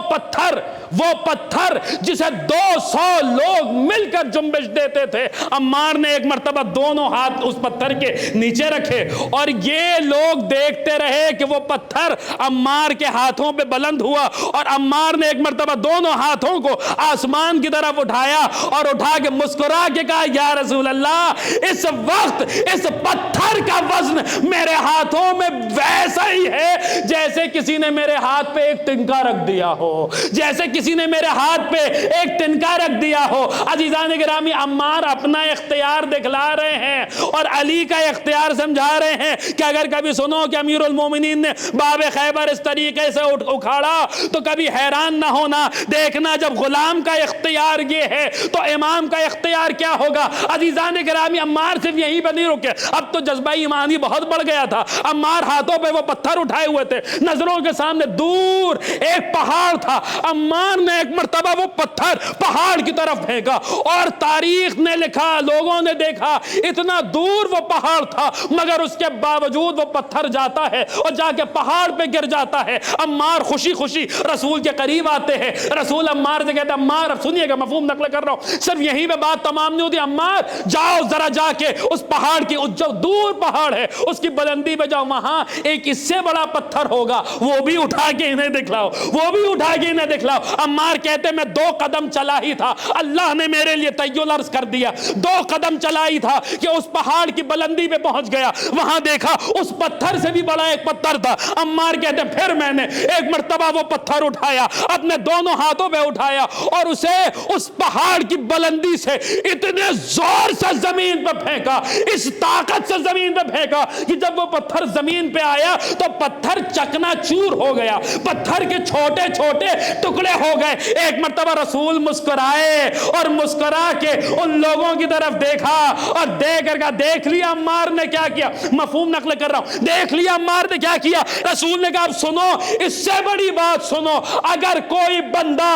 پتھر جسے 200 لوگ مل کر جنبش دیتے تھے، عمار نے ایک مرتبہ دونوں ہاتھ اس پتھر کے نیچے رکھے اور یہ لوگ دیکھتے رہے کہ وہ پتھر عمار کے ہاتھوں پہ بلند ہوا، اور عمار نے ایک مرتبہ دونوں ہاتھوں کو آسمان کی طرف اٹھایا اور اٹھا کے مسکرا کے کہا یا رسول اللہ اس وقت اس پتھر کا وزن میرے ہاتھوں میں ویسا ہی ہے جیسے کسی نے میرے ہاتھ پہ ایک تنکا رکھ دیا ہو، جیسے کسی نے میرے ہاتھ پہ ایک تنکا رکھ دیا ہو۔ عزیزان گرامی، عمار اپنا اختیار دکھلا رہے ہیں اور علی کا اختیار سمجھا رہے ہیں کہ اگر کبھی سنو کہ امیر المومنین نے باب خیبر اس طریقے سے اکھاڑا تو کبھی حیران نہ ہونا، دیکھنا جب غلام کا اختیار یہ ہے تو امام کا اختیار کیا ہوگا۔ عزیزان گرامی، عمار صرف یہیں پہ نہیں رکے، اب تو جذبہ ایمانی بہت بڑھ گیا تھا۔ عمار ہاتھوں پہ وہ پتھر اٹھائے ہوئے تھے، نظروں کے سامنے دور ایک پہاڑ تھا، عمار نے ایک مرتبہ وہ پتھر پہاڑ کی طرف پھینکا اور تاریخ نے لکھا، لوگوں نے دیکھا اتنا دور وہ پہاڑ تھا مگر اس کے باوجود وہ پتھر جاتا ہے اور جا کے پہاڑ پہ گر جاتا ہے۔ عمار خوشی خوشی رسول کے قریب آتے ہیں، رسول عمار سے کہتے ہیں عمار، اب سنیے گا مفہوم نقل کر رہا ہوں، صرف یہیں پہ بات تمام نہیں ہوتی، عمار جاؤ ذرا جا کے اس پہاڑ کی جو دور پہاڑ ہے اس کی بلندی پہ جاؤ، وہاں ایک اس سے بڑا پتھر ہوگا، وہ بھی اٹھا کے انہیں دکھلاؤ، وہ بھی اٹھا کے انہیں دکھلاؤ۔ عمار کہتے میں 2 قدم چلا ہی تھا، اللہ نے میرے لیے طی الارض کر دیا، 2 قدم چلا ہی تھا کہ اس پہاڑ کی بلندی پہ پہنچ گیا، وہاں دیکھا اس پتھر سے بھی بڑا ایک پتھر تھا۔ عمار کہتے پھر میں نے ایک مرتبہ وہ پتھر اٹھایا، اپنے دونوں ہاتھوں پہ اٹھایا اور اسے اس پہاڑ کی بلندی سے اتنے زور سے زمین پہ پھینکا، اس طاقت سے زمین پہ پھینکا کہ جب وہ پتھر زمین پہ آیا تو پتھر چکنا چور ہو گیا، پتھر کے چھوٹے چھوٹے ٹکڑے ہو گئے۔ ایک مرتبہ رسول مسکرائے اور مسکرا کے ان لوگوں کی طرف دیکھا اور دیکھ کر کہا دیکھ لیا عمار نے کیا کیا، مفہوم نقل کر رہا ہوں، دیکھ لیا عمار نے کیا کیا۔ رسول نے کہا اب سنو، اس سے بڑی بات سنو، اگر کوئی بندہ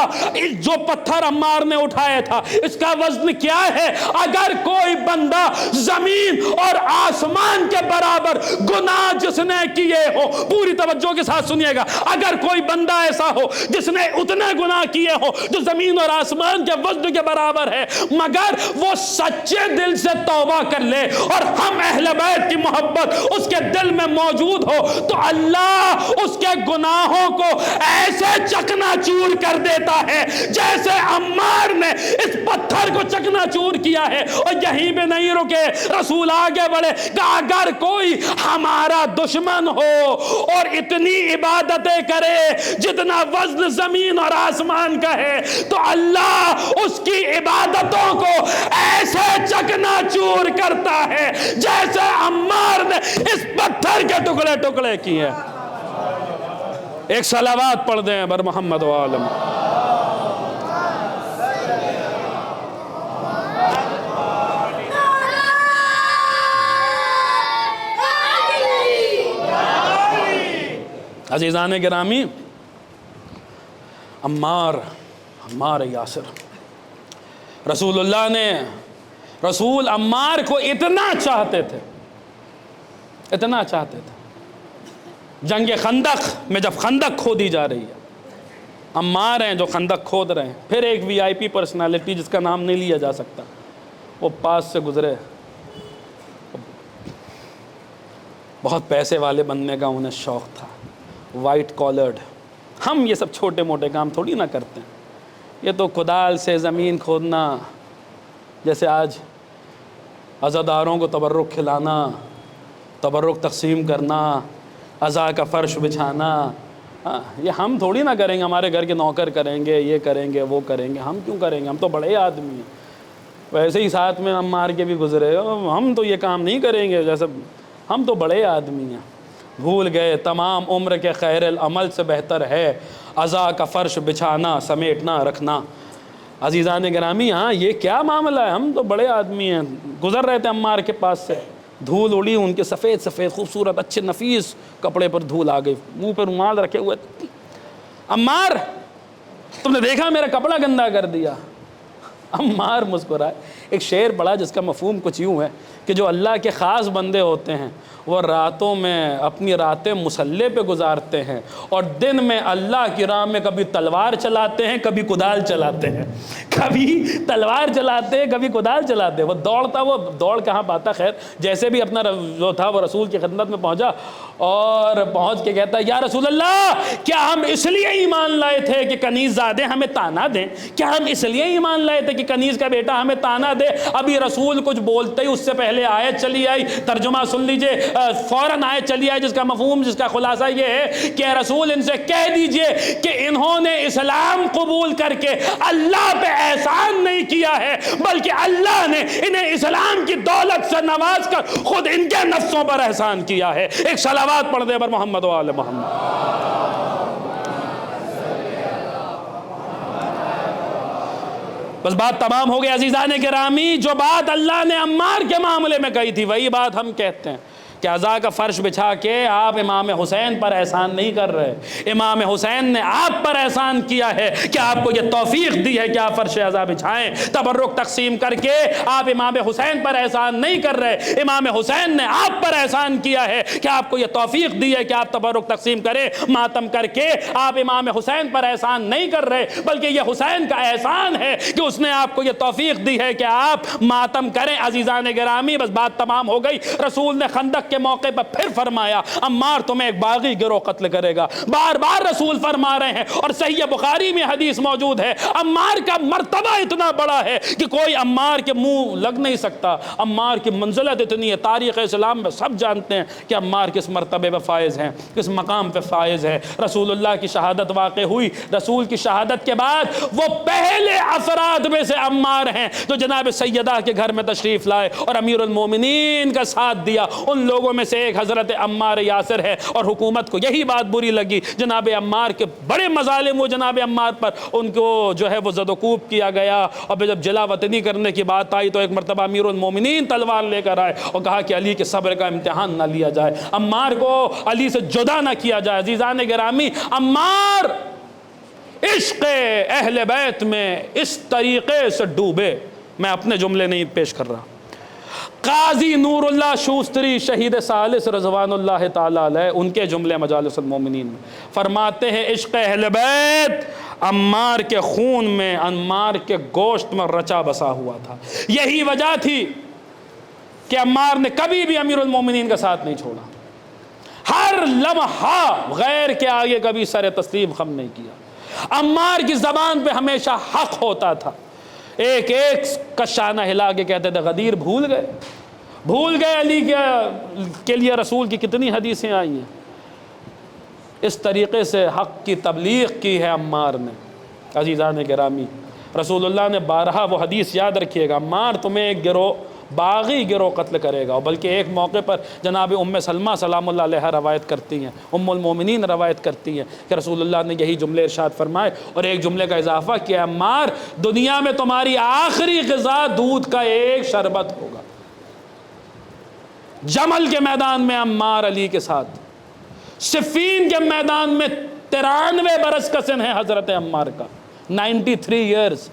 جو پتھر عمار نے اٹھایا تھا اس کا وزن کیا ہے، اگر کوئی بندہ زمین اور آسمان کے برابر گناہ جس نے کیے ہو، پوری توجہ کے ساتھ سنیے گا، اگر کوئی بندہ ایسا ہو جس نے اتنے گناہ کیے ہو جو زمین اور آسمان کے وزن کے برابر ہے، مگر وہ سچے دل سے توبہ کر لے اور ہم اہل بیت کی محبت اس کے دل میں موجود ہو، تو اللہ اس کے گناہوں کو ایسے چکنا چور کر دیتا ہے جیسے عمار نے اس پتھر کو چکنا چور کیا ہے۔ اور یہیں پہ نہیں رکے، رسول آگے بڑھے کہ اگر کوئی ہمارا دشمن ہو اور اتنی عبادتیں کرے جتنا وزن زمین اور آسمان کا ہے تو اللہ اس کی عبادتوں کو ایسے چکنا چور کرتا ہے جیسے عمار نے اس پتھر کے ٹکڑے ٹکڑے کیے۔ ایک صلوات پڑھ دیں بر محمد و عالم۔ عزیزان گرامی، عمار یاسر، رسول اللہ نے رسول عمار کو اتنا چاہتے تھے، اتنا چاہتے تھے۔ جنگ خندق میں جب خندق کھودی جا رہی ہے، عمار ہیں جو خندق کھود رہے ہیں، پھر ایک وی آئی پی پرسنالٹی جس کا نام نہیں لیا جا سکتا وہ پاس سے گزرے، بہت پیسے والے بننے کا انہیں شوق تھا، وائٹ کالرڈ۔ ہم یہ سب چھوٹے موٹے کام تھوڑی نہ کرتے ہیں، یہ تو کدال سے زمین کھودنا، جیسے آج عزاداروں کو تبرک کھلانا، تبرک تقسیم کرنا، عزا کا فرش بچھانا، یہ ہم تھوڑی نہ کریں گے، ہمارے گھر کے نوکر کریں گے، یہ کریں گے وہ کریں گے، ہم کیوں کریں گے، ہم تو بڑے آدمی ہیں۔ ویسے ہی ساتھ میں عمار کے بھی گزرے، ہم تو یہ کام نہیں کریں گے، جیسے ہم تو بڑے آدمی ہیں۔ بھول گئے تمام عمر کے خیر العمل سے بہتر ہے عزا کا فرش بچھانا، سمیٹنا رکھنا۔ عزیزان گرامی، ہاں یہ کیا معاملہ ہے، ہم تو بڑے آدمی ہیں۔ گزر رہے تھے عمار کے پاس سے، دھول اڑی ان کے سفید سفید خوبصورت اچھے نفیس کپڑے پر دھول آ گئی، منہ پہ رومال رکھے ہوئے، عمار تم نے دیکھا میرا کپڑا گندا کر دیا؟ عمار مسکرائے۔ ایک شعر پڑھا جس کا مفہوم کچھ یوں ہے کہ جو اللہ کے خاص بندے ہوتے ہیں وہ راتوں میں اپنی راتیں مصلے پہ گزارتے ہیں اور دن میں اللہ کی راہ میں کبھی تلوار چلاتے ہیں کبھی کدال چلاتے ہیں، کبھی تلوار چلاتے ہیں کبھی کدال چلاتے ہیں۔ وہ دوڑ کہاں پاتا، خیر جیسے بھی اپنا جو تھا وہ رسول کی خدمت میں پہنچا اور پہنچ کے کہتا یا رسول اللہ کیا ہم اس لیے ایمان لائے تھے کہ کنیز زادے ہمیں تانا دیں؟ کیا ہم اس لیے ایمان لائے تھے کہ کنیز کا بیٹا ہمیں تانا دے؟ ابھی رسول کچھ بولتے ہی اس سے پہلے آیت چلی آئی، ترجمہ سن لیجئے، فوراً آیت چلی آئی جس کا مفہوم، جس کا خلاصہ یہ ہے کہ رسول ان سے کہہ دیجئے کہ انہوں نے اسلام قبول کر کے اللہ پہ احسان نہیں کیا ہے بلکہ اللہ نے انہیں اسلام کی دولت سے نواز کر خود ان کے نفسوں پر احسان کیا ہے۔ ایک صلوات پڑھ دے پر محمد و آل محمد۔ بس بات تمام ہو گئی عزیزان گرامی۔ جو بات اللہ نے عمار کے معاملے میں کہی تھی وہی بات ہم کہتے ہیں کہ عزا کا فرش بچھا کے آپ امام حسین پر احسان نہیں کر رہے، امام حسین نے آپ پر احسان کیا ہے کہ آپ کو یہ توفیق دی ہے کہ آپ فرش عزا بچھائیں۔ تبرک تقسیم کر کے آپ امام حسین پر احسان نہیں کر رہے، امام حسین نے آپ پر احسان کیا ہے کہ آپ کو یہ توفیق دی ہے کہ آپ تبرک تقسیم کریں۔ ماتم کر کے آپ امام حسین پر احسان نہیں کر رہے بلکہ یہ حسین کا احسان ہے کہ اس نے آپ کو یہ توفیق دی ہے کہ آپ ماتم کریں۔ عزیزان گرامی بس بات تمام ہو گئی۔ رسول نے خندق کے موقع پر پھر فرمایا عمار تمہیں ایک باغی گروہ قتل کرے گا۔ بار بار رسول فرما رہے ہیں اور صحیح بخاری میں حدیث موجود ہے عمار کا مرتبہ اتنا بڑا ہے کہ کوئی عمار کے منہ لگ نہیں سکتا۔ عمار کی منزلت اتنی ہے، تاریخ اسلام میں سب جانتے ہیں کہ عمار کس مرتبے پہ فائز ہیں، کس مقام پہ فائز ہے۔ رسول اللہ کی شہادت واقع ہوئی، رسول کی شہادت کے بعد وہ پہلے افراد میں سے عمار ہیں جو جناب سیدہ کے گھر میں تشریف لائے اور امیر المومنین کا ساتھ دیا۔ ان لوگوں میں سے ایک حضرت عمار یاسر ہے اور حکومت کو یہی بات بری لگی، جناب عمار کے بڑے مظالم وہ جناب عمار پر ان کو جو ہے وہ زد و کوب کیا گیا، اور پھر جب جلا وطنی کرنے کی بات آئی تو ایک مرتبہ امیر المومنین تلوار لے کر آئے اور کہا کہ علی کے صبر کا امتحان نہ لیا جائے، عمار کو علی سے جدا نہ کیا جائے۔ عزیزان گرامی عمار عشق اہل بیت میں اس طریقے سے ڈوبے، میں اپنے جملے نہیں پیش کر رہا، قاضی نور اللہ شوستری شہید ثالث رضوان اللہ تعالیٰ علیہ ان کے جملے مجالس المومنین میں فرماتے ہیں عشق اہل بیت عمار کے خون میں، عمار کے گوشت میں رچا بسا ہوا تھا۔ یہی وجہ تھی کہ عمار نے کبھی بھی امیر المومنین کا ساتھ نہیں چھوڑا، ہر لمحہ غیر کے آگے کبھی سر تسلیم خم نہیں کیا۔ عمار کی زبان پہ ہمیشہ حق ہوتا تھا، ایک ایک کا شانہ ہلا کے کہتے تھے غدیر بھول گئے علی کے لیے رسول کی کتنی حدیثیں آئی ہیں۔ اس طریقے سے حق کی تبلیغ کی ہے عمار نے۔ عزیزان گرامی رسول اللہ نے بارہا وہ حدیث یاد رکھیے گا، عمار تمہیں ایک باغی گروہ قتل کرے گا، بلکہ ایک موقع پر جناب ام سلمہ سلام اللہ علیہ روایت کرتی ہیں، ام المومنین روایت کرتی ہیں کہ رسول اللہ نے یہی جملے ارشاد فرمائے اور ایک جملے کا اضافہ کیا، عمار دنیا میں تمہاری آخری غذا دودھ کا ایک شربت ہوگا۔ جمل کے میدان میں عمار علی کے ساتھ، صفین کے میدان میں 93 برس کا سن ہے حضرت عمار کا، 93 ایئرز،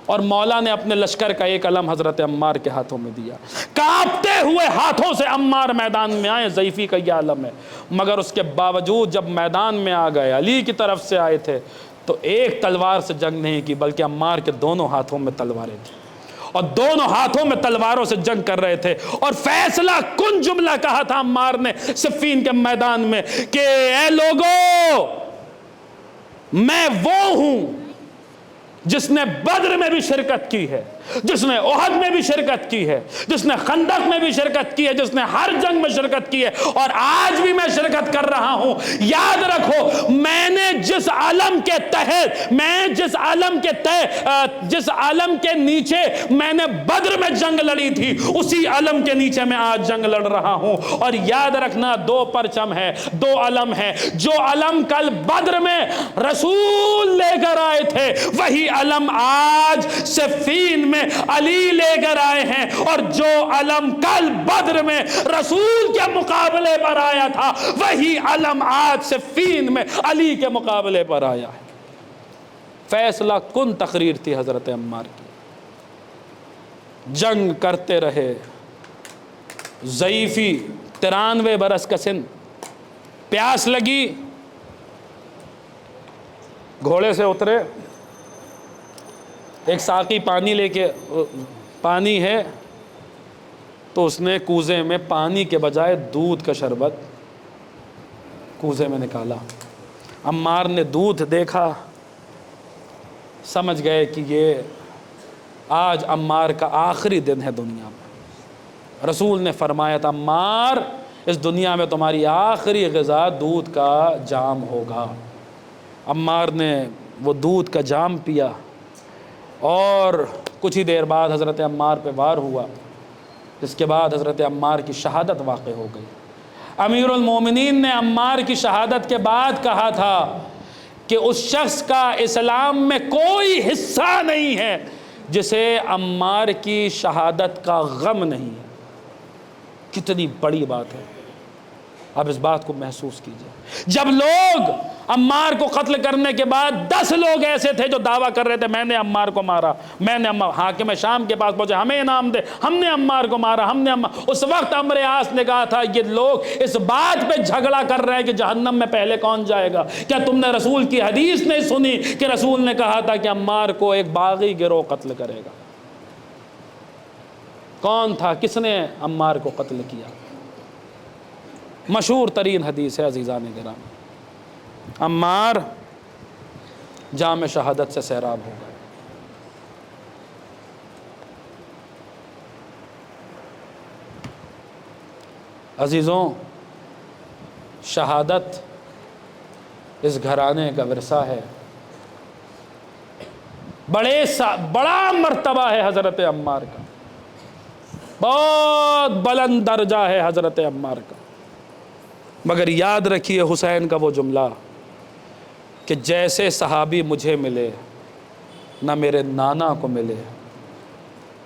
اور مولا نے اپنے لشکر کا ایک علم حضرت عمار کے ہاتھوں میں دیا، کانپتے ہوئے ہاتھوں سے عمار میدان میں آئے، ضعیفی کا یہ علم ہے، مگر اس کے باوجود جب میدان میں آ گئے علی کی طرف سے آئے تھے تو ایک تلوار سے جنگ نہیں کی بلکہ عمار کے دونوں ہاتھوں میں تلواریں تھیں اور دونوں ہاتھوں میں تلواروں سے جنگ کر رہے تھے، اور فیصلہ کن جملہ کہا تھا عمار نے صفین کے میدان میں کہ اے لوگو، میں وہ ہوں جس نے بدر میں بھی شرکت کی ہے، جس نے احد میں بھی شرکت کی ہے، جس نے خندق میں بھی شرکت کی ہے، جس نے ہر جنگ میں شرکت کی ہے، اور آج بھی میں شرکت کر رہا ہوں۔ یاد رکھو میں نے جس علم کے تحت، میں جس علم کے نیچے میں نے بدر میں جنگ لڑی تھی، اسی علم کے نیچے میں آج جنگ لڑ رہا ہوں۔ اور یاد رکھنا دو پرچم ہے، دو علم ہے، جو علم کل بدر میں رسول لے کر آئے تھے وہی علم آج صفین میں میں علی لے کر آئے ہیں، اور جو علم کل بدر میں رسول کے مقابلے پر آیا تھا وہی علم آج صفین میں علی کے مقابلے پر آیا ہے۔ فیصلہ کن تقریر تھی حضرت عمار کی، جنگ کرتے رہے، ضعیفی 93 برس کا سن، پیاس لگی، گھوڑے سے اترے، ایک ساقی پانی لے کے، پانی ہے تو اس نے کوزے میں پانی کے بجائے دودھ کا شربت کوزے میں نکالا۔ عمار نے دودھ دیکھا، سمجھ گئے کہ یہ آج عمار کا آخری دن ہے دنیا میں۔ رسول نے فرمایا تھا عمار اس دنیا میں تمہاری آخری غذا دودھ کا جام ہوگا۔ عمار نے وہ دودھ کا جام پیا، اور کچھ ہی دیر بعد حضرت عمار پہ وار ہوا، اس کے بعد حضرت عمار کی شہادت واقع ہو گئی۔ امیر المومنین نے عمار کی شہادت کے بعد کہا تھا کہ اس شخص کا اسلام میں کوئی حصہ نہیں ہے جسے عمار کی شہادت کا غم نہیں ہے۔ کتنی بڑی بات ہے، اب اس بات کو محسوس کیجئے۔ جب لوگ عمار کو قتل کرنے کے بعد 10 لوگ ایسے تھے جو دعویٰ کر رہے تھے میں نے عمار کو مارا، میں نے حاکم شام کے پاس پہنچے، ہمیں انعام دے، ہم نے عمار کو مارا، ہم نے اس وقت عمرو عاص نے کہا تھا یہ لوگ اس بات پہ جھگڑا کر رہے ہیں کہ جہنم میں پہلے کون جائے گا، کیا تم نے رسول کی حدیث نہیں سنی کہ رسول نے کہا تھا کہ عمار کو ایک باغی گروہ قتل کرے گا؟ کون تھا، کس نے عمار کو قتل کیا؟ مشہور ترین حدیث ہے عزیزان کرام، عمار جام شہادت سے سیراب ہو گئے۔ عزیزوں، شہادت اس گھرانے کا ورثہ ہے، بڑا مرتبہ ہے حضرت عمار کا، بہت بلند درجہ ہے حضرت عمار کا۔ مگر یاد رکھیے حسین کا وہ جملہ کہ جیسے صحابی مجھے ملے نہ میرے نانا کو ملے،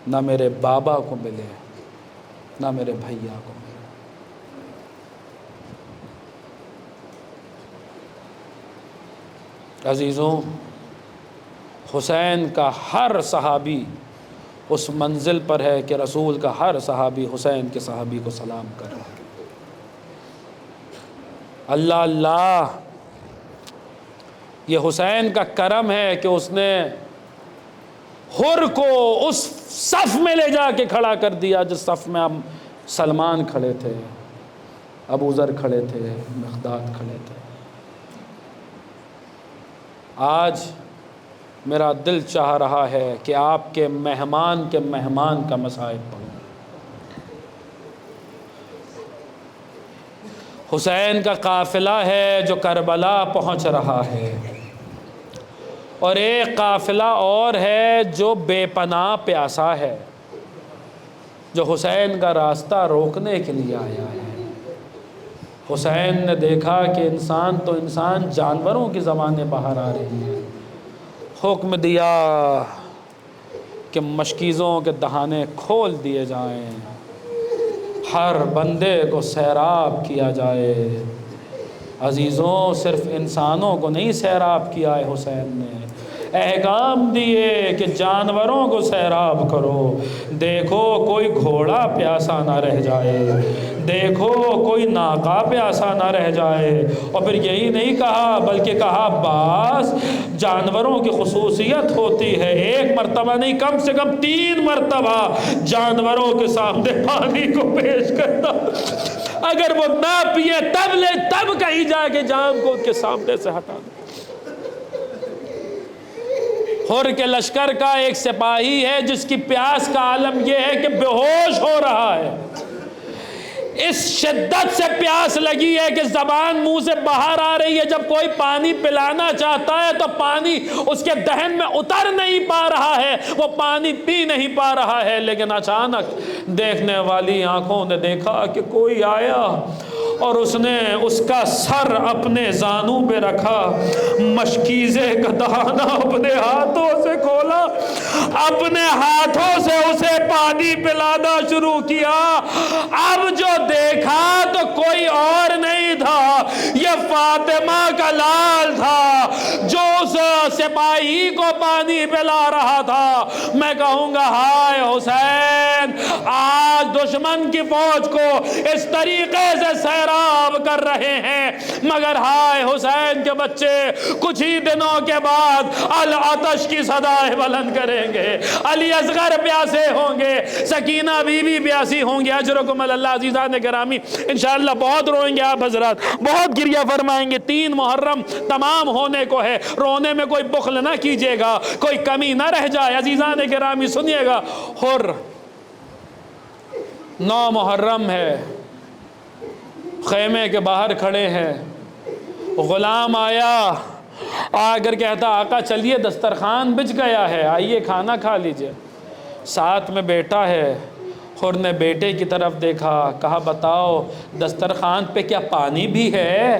نہ میرے بابا کو ملے، نہ میرے بھیا کو ملے۔ عزیزوں، حسین کا ہر صحابی اس منزل پر ہے کہ رسول کا ہر صحابی حسین کے صحابی کو سلام کر رہا ہے۔ اللہ اللہ، یہ حسین کا کرم ہے کہ اس نے حر کو اس صف میں لے جا کے کھڑا کر دیا جس صف میں اب سلمان کھڑے تھے، ابو ذر کھڑے تھے، مقداد کھڑے تھے۔ آج میرا دل چاہ رہا ہے کہ آپ کے مہمان کا مصائب پڑھوں۔ حسین کا قافلہ ہے جو کربلا پہنچ رہا ہے، اور ایک قافلہ اور ہے جو بے پناہ پیاسا ہے، جو حسین کا راستہ روکنے کے لیے آیا ہے۔ حسین نے دیکھا کہ انسان تو انسان، جانوروں کی زبانیں باہر آ رہی ہیں، حکم دیا کہ مشکیزوں کے دہانے کھول دیے جائیں، ہر بندے کو سیراب کیا جائے۔ عزیزوں، صرف انسانوں کو نہیں سیراب کیا ہے حسین نے، احکام دیے کہ جانوروں کو سیراب کرو، دیکھو کوئی گھوڑا پیاسا نہ رہ جائے، دیکھو کوئی ناقہ پیاسا نہ رہ جائے۔ اور پھر یہی نہیں کہا بلکہ کہا بعض جانوروں کی خصوصیت ہوتی ہے، ایک مرتبہ نہیں کم سے کم 3 مرتبہ جانوروں کے سامنے پانی کو پیش کرنا، اگر وہ نہ پیے تب لے، تب کہیں جا کے جام کو ان کے سامنے سے ہٹا دے۔ حر کے لشکر کا ایک سپاہی ہے جس کی پیاس کا عالم یہ ہے کہ بے ہوش ہو رہا ہے، اس شدت سے پیاس لگی ہے کہ زبان منہ سے باہر آ رہی ہے. جب کوئی پانی پلانا چاہتا ہے تو پانی اس کے دہن میں اتر نہیں پا رہا ہے, وہ پانی پی نہیں پا رہا ہے. لیکن اچانک دیکھنے والی آنکھوں نے دیکھا کہ کوئی آیا اور اس نے اس کا سر اپنے زانوں پہ رکھا, مشکیزے کا دہانہ اپنے ہاتھوں سے کھولا, اپنے ہاتھوں سے اسے پانی پلانا شروع کیا. اب جو دیکھا تو کوئی اور نہیں تھا, یہ فاطمہ کا لال تھا جو اس سپاہی کو پانی پلا رہا تھا. میں کہوں گا ہائے حسین, آج دشمن کی فوج کو اس طریقے سے سیراب کر رہے ہیں, مگر ہائے حسین کے بچے کچھ ہی دنوں کے بعد العطش کی صدائیں بلند کریں گے, علی اصغر پیاسے ہوں گے, سکینہ بی بی پیاسی ہوں گے. اجرکم اللہ عزیزان گرامی, انشاءاللہ بہت روئیں گے آپ حضرات, بہت گریہ فرمائیں گے. 3 محرم تمام ہونے کو ہے, رونے میں کوئی بخل نہ کیجیے گا, کوئی کمی نہ رہ جائے. عزیزان گرامی سنیے گا, اور 9 محرم ہے, خیمے کے باہر کھڑے ہیں, غلام آیا, آ کر کہتا آقا چلیے دسترخوان بچ گیا ہے, آئیے کھانا کھا لیجئے. ساتھ میں بیٹا ہے, حر نے بیٹے کی طرف دیکھا, کہا بتاؤ دسترخوان پہ کیا پانی بھی ہے؟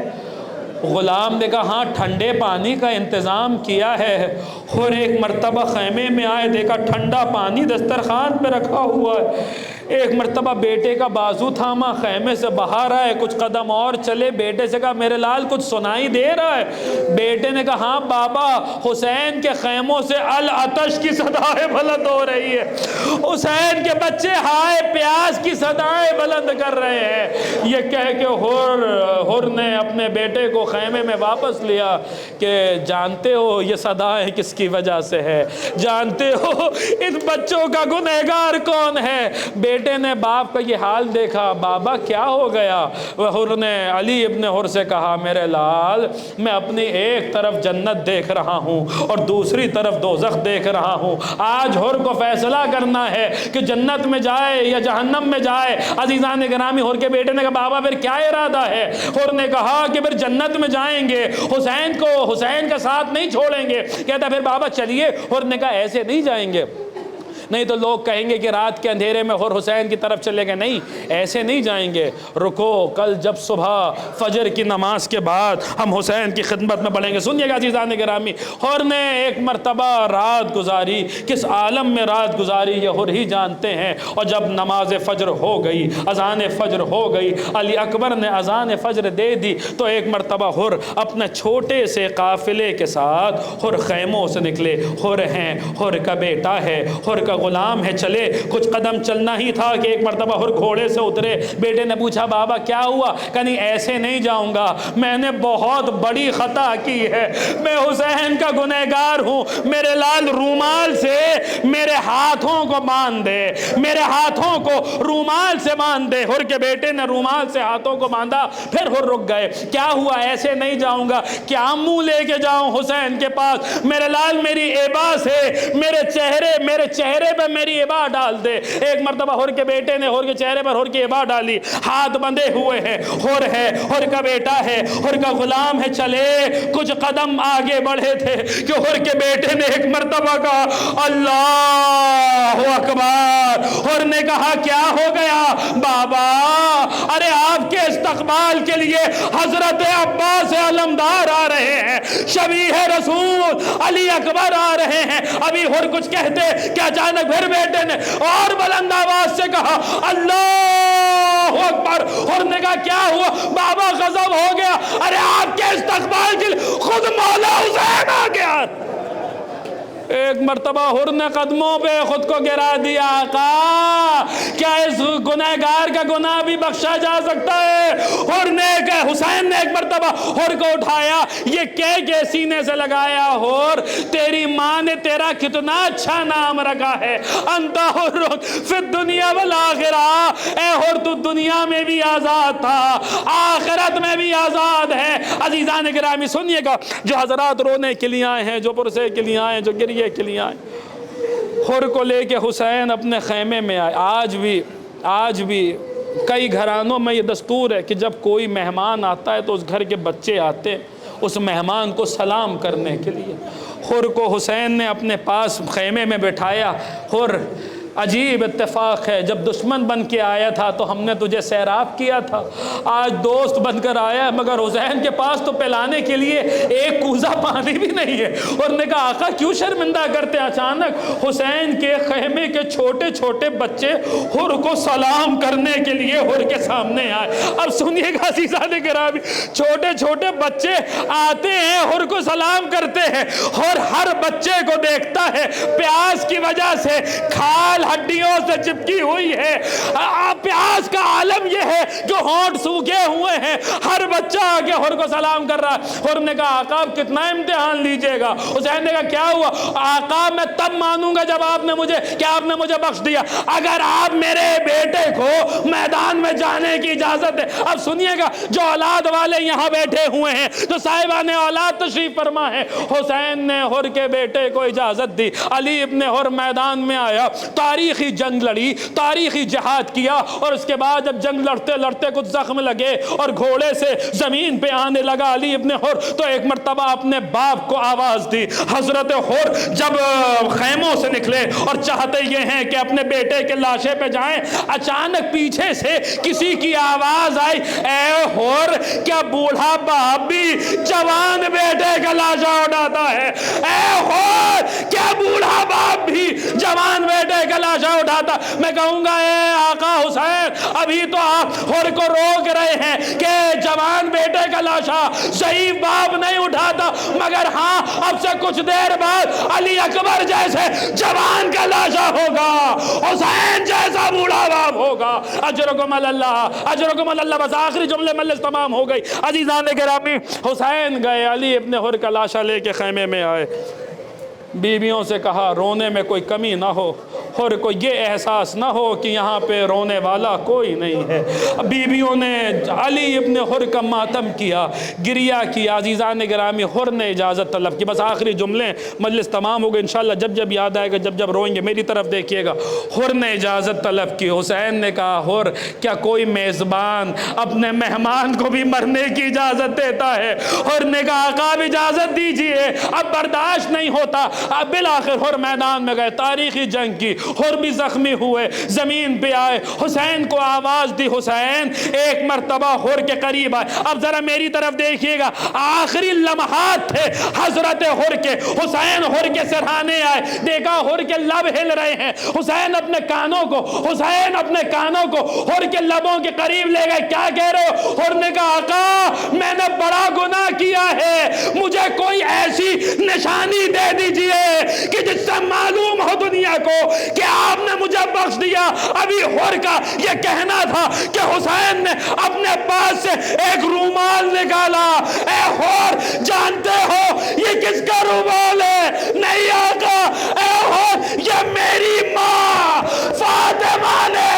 غلام نے کہا ہاں ٹھنڈے پانی کا انتظام کیا ہے. اور ایک مرتبہ خیمے میں آئے, دیکھا ٹھنڈا پانی دسترخوان پہ رکھا ہوا ہے. ایک مرتبہ بیٹے کا بازو تھاما, خیمے سے باہر آئے, کچھ قدم اور چلے, بیٹے سے کہا میرے لال کچھ سنائی دے رہا ہے؟ بیٹے نے کہا ہاں بابا, حسین کے خیموں سے العطش کی صدائیں بلند ہو رہی ہے, حسین کے بچے ہائے پیاس کی صدائیں بلند کر رہے ہیں. یہ کہہ کے حر نے اپنے بیٹے کو خیمے میں واپس لیا کہ جانتے ہو یہ صدائیں کس کی وجہ سے ہے, جانتے ہو ان بچوں کا گنہگار کون ہے؟ بیٹے نے باپ کا یہ حال دیکھا, بابا کیا ہو گیا؟ حر نے علی ابن حر سے کہا میرے لال میں اپنی ایک طرف جنت دیکھ رہا ہوں اور دوسری طرف دوزخ دیکھ رہا ہوں. آج حر کو فیصلہ کرنا ہے کہ جنت میں جائے یا جہنم میں جائے. عزیزان گرامی, حر کے بیٹے نے کہا بابا پھر کیا ارادہ ہے؟ حر نے کہا کہ پھر جنت میں جائیں گے, حسین کا ساتھ نہیں چھوڑیں گے. کہتا پھر بابا چلیے. حر نے کہا ایسے نہیں جائیں گے, نہیں تو لوگ کہیں گے کہ رات کے اندھیرے میں حر حسین کی طرف چلے گئے. نہیں ایسے نہیں جائیں گے, رکو کل جب صبح فجر کی نماز کے بعد ہم حسین کی خدمت میں بڑھیں گے. سنیے گا عزیزان گرامی, حر نے ایک مرتبہ رات گزاری, کس عالم میں رات گزاری یہ حر ہی جانتے ہیں. اور جب نماز فجر ہو گئی, اذان فجر ہو گئی, علی اکبر نے اذان فجر دے دی, تو ایک مرتبہ حر اپنے چھوٹے سے قافلے کے ساتھ حر خیموں سے نکلے. حر ہیں, حر کا بیٹا ہے, حر کا غلام ہے, چلے کچھ قدم چلنا ہی تھا کہ ایک مرتبہ حر گھوڑے سے اترے. بیٹے نے پوچھا بابا کیا ہوا؟ کہ نہیں ایسے نہیں جاؤں گا, میں نے بہت بڑی خطا کی ہے, میں حسین کا گنہگار ہوں. میرے لال رومال سے میرے ہاتھوں کو باندھ دے, میرے ہاتھوں کو رومال سے باندھ دے. حر کے بیٹے نے رومال سے ہاتھوں کو باندھا. پھر حر رک گئے. کیا ہوا؟ ایسے نہیں جاؤں گا. کیا منہ لے کے جاؤں حسین کے پاس؟ میرے لال میری ایبا سے میرے چہرے پہ میری ایبا ڈال دے. ایک مرتبہ حر کے بیٹے نے حر کے چہرے پر حر کی ایبا ڈالی. ہاتھ بندھے ہوئے ہیں, حر ہے, حر کا بیٹا ہے, حر کا غلام ہے. چلے کچھ قدم آگے بڑھے تھے کہ حر کے بیٹے نے ایک مرتبہ کہا اللہ اکبر. حر نے کہا کیا ہو گیا بابا؟ ارے آپ کے استقبال کے لیے حضرت عباس علمدار آ رہے ہیں, شبیہ رسول علی اکبر آ رہے ہیں. ابھی حر کچھ کہتے کہ اچانک پھر بیٹے نے اور بلند آواز سے کہا اللہ اکبر. حر نے کہا کیا ہوا بابا؟ غضب ہو گیا. ارے آپ کے استقبال کے لیے خود مولا حسین آ گیا. ایک مرتبہ حر نے قدموں پہ خود کو گرا دیا. آقا کیا اس گنہگار کا گناہ بھی بخشا جا سکتا ہے؟ حسین نے ایک مرتبہ حر کو اٹھایا, یہ کہہ کے سینے سے لگایا, حر تیری ماں نے تیرا کتنا اچھا نام رکھا ہے, انت حر فی الدنیا والآخرہ. اے حر تو دنیا میں بھی آزاد تھا, آخرت میں بھی آزاد ہے. عزیزان گرامی سنیے گا, جو حضرات رونے کے لیے آئے ہیں, جو پرسے کے لیے آئے ہیں, جو گریے کے لیے آئے, حر کو لے کے حسین اپنے خیمے میں آئے. آج بھی کئی گھرانوں میں یہ دستور ہے کہ جب کوئی مہمان آتا ہے تو اس گھر کے بچے آتے ہیں اس مہمان کو سلام کرنے کے لیے۔ حر کو حسین نے اپنے پاس خیمے میں بٹھایا۔ حر، عجیب اتفاق ہے، جب دشمن بن کے آیا تھا تو ہم نے تجھے سیراب کیا تھا، آج دوست بن کر آیا ہے، مگر حسین کے پاس تو پلانے کے لیے ایک کوزہ پانی بھی نہیں ہے۔ اور نے کہا آقا کیوں شرمندہ کرتے؟ اچانک حسین کے خیمے کے چھوٹے چھوٹے بچے حر کو سلام کرنے کے لیے حر کے سامنے آئے۔ اب سنیے گا عزیزان گرامی، چھوٹے چھوٹے بچے آتے ہیں حر کو سلام کرتے ہیں، اور ہر بچے کو دیکھتا ہے پیاس کی وجہ سے کھال ہڈیوں سے چپکی ہوئی ہے، پیاس کا عالم یہ ہے جو ہونٹ سوکھے ہوئے ہیں، ہر بچہ آگے حر کو سلام کر رہا ہے۔ حر نے کہا آقا کتنا امتحان لیجئے گا؟ حسین نے کہا کیا ہوا؟ آقا میں تب مانوں گا جب آپ نے مجھے بخش دیا، اگر آپ میرے بیٹے کو میدان میں جانے کی اجازت دے۔ اب سنیے گا، جو اولاد والے یہاں بیٹھے ہوئے ہیں، جو صاحبان اولاد تشریف فرما ہے، حسین نے حر کے بیٹے کو اجازت دی۔ علی ابن حر میدان میں آیا، تاریخی جنگ لڑی، تاریخی جہاد کیا، اور اس کے بعد جب جنگ لڑتے لڑتے کچھ زخم لگے اور گھوڑے سے زمین پہ آنے لگا علی ابن حر، تو ایک مرتبہ اپنے باپ کو آواز دی۔ حضرت حر جب خیموں سے نکلے اور چاہتے یہ ہیں کہ اپنے بیٹے کے لاشے پہ جائیں، اچانک پیچھے سے کسی کی آواز آئی، اے حر کیا بوڑھا باپ بھی جوان بیٹے کا لاشا اٹھاتا ہے؟ اے حر کیا بوڑھا باپ بھی جوان بیٹے کا لاشا اٹھاتا؟ میں کہوں گا اے آقا حسین، ابھی تو آپ حر کو روک رہے ہیں کہ جوان بیٹے کا لاشا ضعیف باپ نہیں اٹھاتا، مگر ہاں اب سے کچھ دیر بعد علی اکبر جیسے جوان کا لاشا ہوگا، حسین جیسا بوڑھا باپ ہوگا۔ اجرکم اللہ، اجرکم اللہ۔ بس آخری جملے مجلس تمام ہو گئی۔ عزیزان گرامی، حسین گئے، علی ابن حر کا لاشا لے کے خیمے میں آئے، بیویوں سے کہا رونے میں کوئی کمی نہ ہو، حر کو یہ احساس نہ ہو کہ یہاں پہ رونے والا کوئی نہیں ہے۔ بیویوں نے علی ابن حر کا ماتم کیا، گریہ کیا۔ عزیزان گرامی، حر نے اجازت طلب کی۔ بس آخری جملے، مجلس تمام ہو گئے، انشاءاللہ جب جب یاد آئے گا، جب جب روئیں گے میری طرف دیکھیے گا۔ حر نے اجازت طلب کی۔ حسین نے کہا حر کیا کوئی میزبان اپنے مہمان کو بھی مرنے کی اجازت دیتا ہے؟ حر نے کہا آقا اب اجازت دیجئے، اب برداشت نہیں ہوتا۔ اب بالآخر حر میدان میں گئے، تاریخی جنگ کی، حر بھی زخمی ہوئے، زمین پہ آئے، حسین کو آواز دی، حسین ایک مرتبہ حر کے قریب آئے۔ اب ذرا میری طرف دیکھیے گا، آخری لمحات تھے حضرت حر کے، حسین حر کے سرہانے آئے، دیکھا حر کے لب ہل رہے ہیں، حسین اپنے کانوں کو حر کے لبوں کے قریب لے گئے۔ کیا کہہ رہے ہو؟ حر نے کہا آقا میں نے بڑا گناہ کیا ہے، مجھے کوئی ایسی نشانی دے دیجئے کہ جس سے معلوم ہو دنیا کو کہ آپ نے مجھے بخش دیا۔ ابھی حر کا یہ کہنا تھا کہ حسین نے اپنے پاس سے ایک رومال نکالا۔ اے حر جانتے ہو یہ کس کا رومال ہے؟ نہیں آقا۔ اے حر یہ میری ماں فاطمہ نے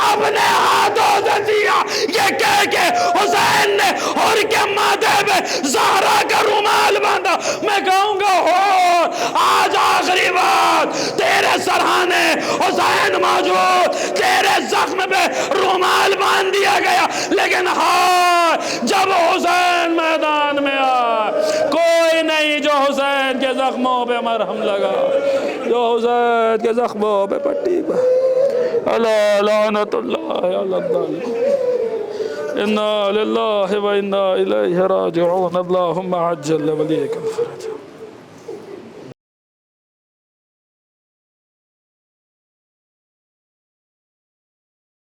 اپنے ہاتھوں سے دیا۔ یہ کہہ کے حسین نے حر کے ماتھے پہ زہرا کا رومال باندھا۔ میں کہوں گا حر آج آخری بات، تیرے سرہانے حسین موجود، تیرے زخم پہ رومال باندھ دیا گیا، لیکن ہاں جب حسین میدان میں آئے کوئی نہیں جو حسین کے زخموں پہ مرہم لگا، جو حسین کے زخموں پہ پٹی اللہ لعنت اللہ علی الظالمین۔ انا للہ و انا الیہ راجعون۔ اللہم عجل ولیک الفرج۔